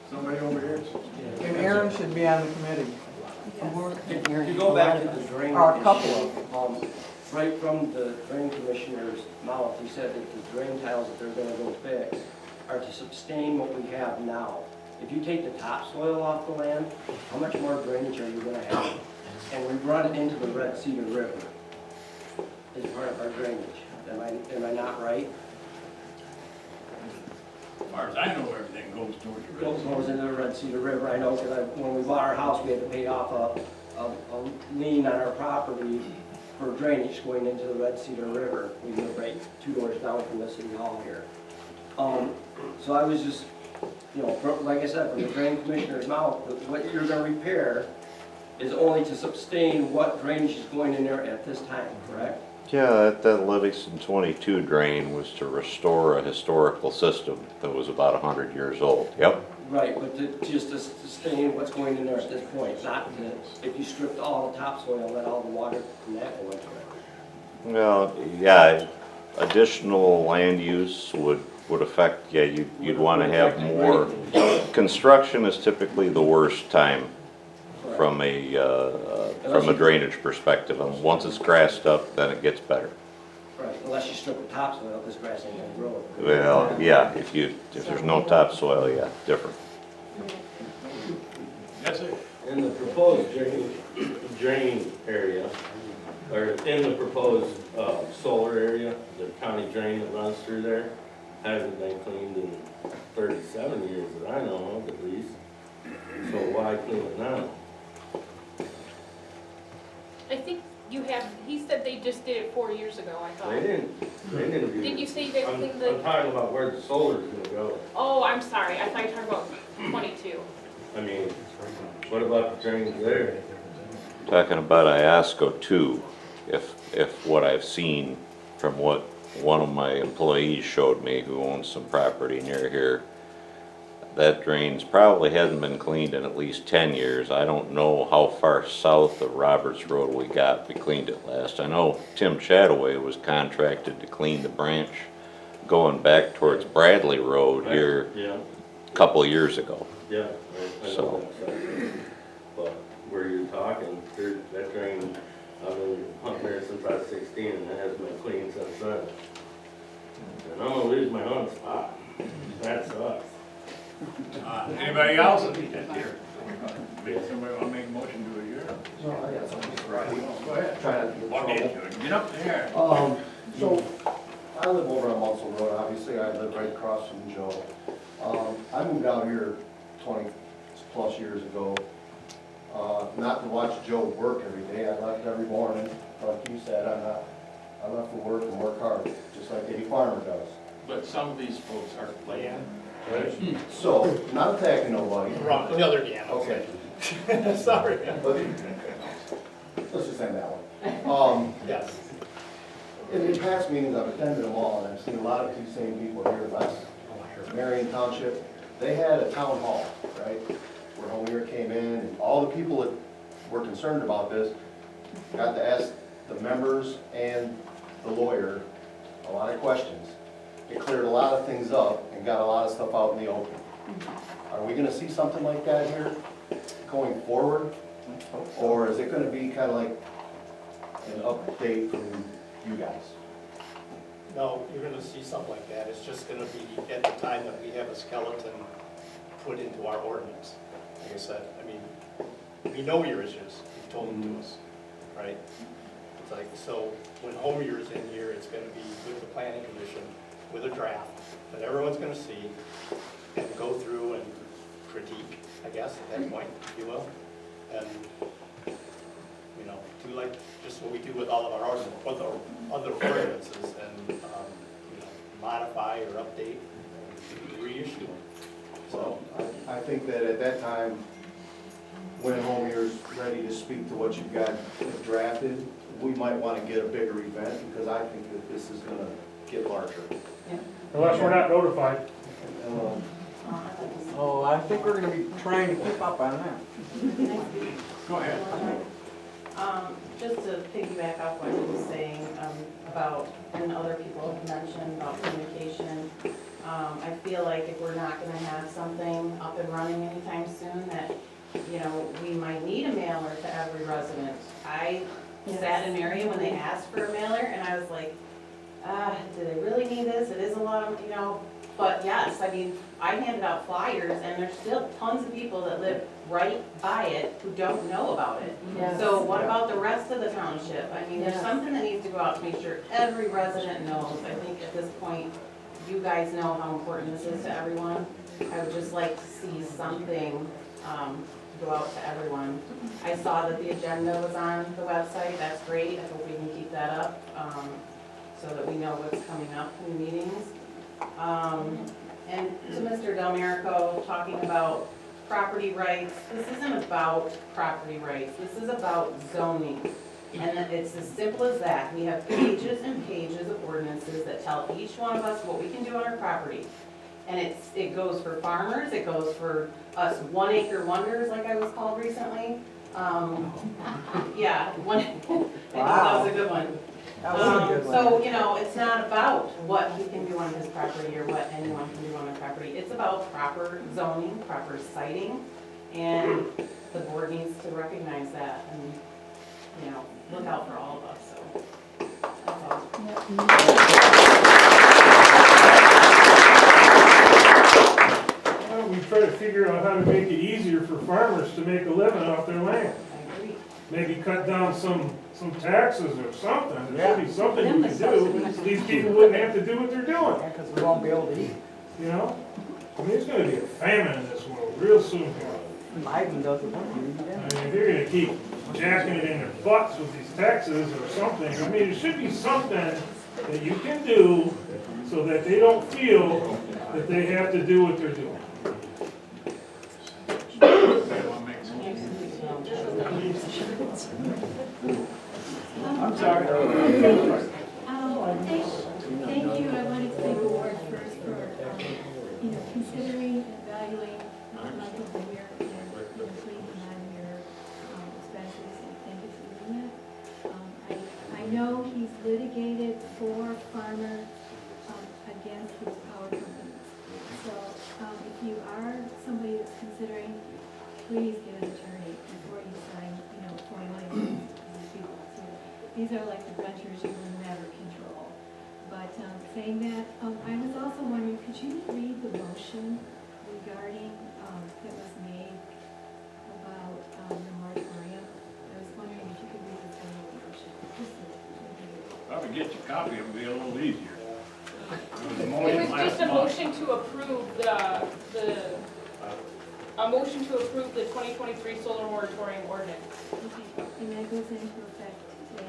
Somebody over here? And Aaron should be on the committee. To go back to the drain Or a couple issue, right from the drain commissioner's mouth, he said that the drain tiles that they're gonna go fix are to sustain what we have now. If you take the topsoil off the land, how much more drainage are you gonna have? And we run it into the Red Cedar River as part of our drainage. Am I not right? As far as I know, everything goes towards the river. Goes into the Red Cedar River, I know, because when we bought our house, we had to pay off a lien on our property for drainage going into the Red Cedar River. We live right 2 doors down from the city hall here. So I was just, like I said, from the drain commissioner's mouth, what you're gonna repair is only to sustain what drainage is going in there at this time, correct? Yeah, that Livingston 22 drain was to restore a historical system that was about 100 years old. Yep. Right, but just to sustain what's going in there at this point, not to, if you stripped all the topsoil and let all the water from that go into it. Well, yeah, additional land use would affect, yeah, you'd want to have more. Construction is typically the worst time from a drainage perspective, and once it's grassed up, then it gets better. Right, unless you strip the topsoil, this grass ain't gonna grow. Well, yeah, if there's no topsoil, yeah, different. That's it. In the proposed drain area, or in the proposed solar area, the county drain that runs through there hasn't been cleaned in 37 years that I know of, at least. So why clean it now? I think he said they just did it 4 years ago, I thought. They didn't. Did you say they cleaned the? I'm talking about where the solar's gonna go. Oh, I'm sorry, I thought you were talking about 22. I mean, what about the drains there? Talking about Iosco too, if what I've seen from what one of my employees showed me who owns some property near here, that drains probably hasn't been cleaned in at least 10 years. I don't know how far south of Roberts Road we cleaned it last. I know Tim Chataway was contracted to clean the branch going back towards Bradley Road here a couple of years ago. Yeah, I know So. that. But where you're talking, that drain, I've been hunting there since I was 16 and it hasn't been cleaned since then. And I'm gonna lose my hunt spot. That sucks. Anybody else? Somebody wanna make a motion to adjourn? No, I got something. Go ahead. Try not to get in Walk trouble. into it. Get up there. So, I live over on Muscle Road, obviously, I live right across from Joe. I moved out here 20-plus years ago, not to watch Joe work every day, I left every morning, like you said, I left for work and work hard, just like any farmer does. But some of these folks are playing. So, not attacking nobody. Wrong, the other Dan. Okay. Sorry. Let's just end that one. Yes. In past meetings, I've attended them all, and I've seen a lot of these same people here last, Marion Township, they had a town hall, right? Where Homer came in, and all the people that were concerned about this got to ask the members and the lawyer a lot of questions. It cleared a lot of things up and got a lot of stuff out in the open. Are we gonna see something like that here going forward? Or is it gonna be kind of like an update from you guys? No, you're gonna see something like that. It's just gonna be at the time that we have a skeleton put into our ordinance. Like I said, I mean, we know your issues. You've told them to us, right? It's like, so when Homer's in here, it's gonna be with the planning commission, with a draft that everyone's gonna see and go through and critique, I guess, at that point, if you will. And, you know, do like, just what we do with all of our other ordinances and, you know, modify or update and reissue them. So I think that at that time, when Homer's ready to speak to what you've got drafted, we might want to get a bigger event, because I think that this is gonna get larger. Unless we're not notified. Oh, I think we're gonna be trying to keep up on that. Go ahead. Just to piggyback off what you were saying about, and other people have mentioned about communication, I feel like if we're not gonna have something up and running anytime soon, that, you know, we might need a mailer to every resident. I sat in Marion when they asked for a mailer, and I was like, do they really need this? It is a lot of, you know, but yes, I mean, I handed out flyers, and there's still tons of people that live right by it who don't know about it. Yes. So what about the rest of the township? I mean, there's something that needs to go out to make sure every resident knows. I think at this point, you guys know how important this is to everyone. I would just like to see something go out to everyone. I saw that the agenda was on the website. That's great. I hope we can keep that up so that we know what's coming up in the meetings. And to Mr. Delmerico, talking about property rights, this isn't about property rights. This is about zoning. And it's as simple as that. We have pages and pages of ordinances that tell each one of us what we can do on our property. And it goes for farmers, it goes for us 1 acre wonders, like I was called recently. Yeah, one, I think that was a good one. That was a good one. So, you know, it's not about what he can do on his property or what anyone can do on their property. It's about proper zoning, proper siting, and the board needs to recognize that and, you know, look out for all of us, so that's all. Well, we try to figure out how to make it easier for farmers to make a living off their land. I agree. Maybe cut down some taxes or something. There should be something Them you the can subsidies. do. These people wouldn't have to do what they're doing, Because we won't be able to eat. you know? I mean, there's gonna be a famine in this world real soon. Biden doesn't want to eat I it. mean, if they're gonna keep jacking it in their butts with these taxes or something, I mean, there should be something that you can do so that they don't feel that they have to do what they're doing. I'm sorry. Thank you. I wanted to thank the board first for, considering and evaluating Michael Weir and taking on your expenses, and thank you for doing that. I know he's litigated for farmers against these power companies. So if you are somebody that's considering, please get an attorney before you sign, formally these people. So these are like adventures you will never control. But saying that, I was also wondering, could you read the motion regarding, that was made about Probably get your copy, it'll be a little easier. It was just a motion to approve a motion to approve the 2023 solar moratorium ordinance. And that goes into effect today.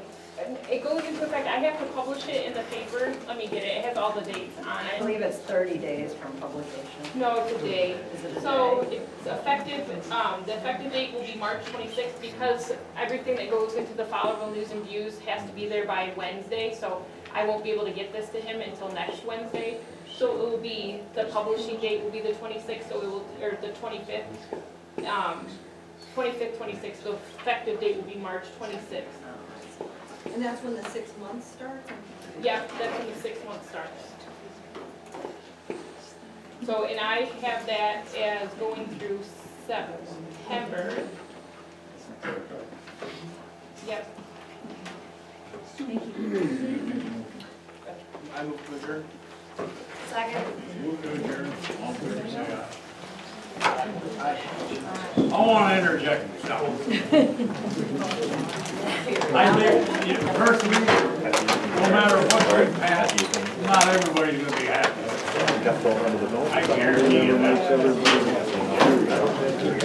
It goes into effect, I have to publish it in the paper, let me get it, it has all the dates on I it. believe it's 30 days from publication. No, it's a day. Is it a So day? it's effective, the effective date will be March 26th because everything that goes into the Fowlerville News and Views has to be there by Wednesday, so I won't be able to get this to him until next Wednesday. So it will be, the publishing date will be the 26th, so it will, or the 25th, 25th, 26th, so effective date will be March 26th. And that's when the 6 months starts? Yeah, that's when the 6 months starts. So, and I have that as going through September. Yep. Thank you. I move to adjourn. Second. Move to adjourn. All in favor, say aye. I want to interject myself. I think, personally, no matter what we pass, not everybody's gonna be happy. I guarantee you that.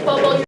Well,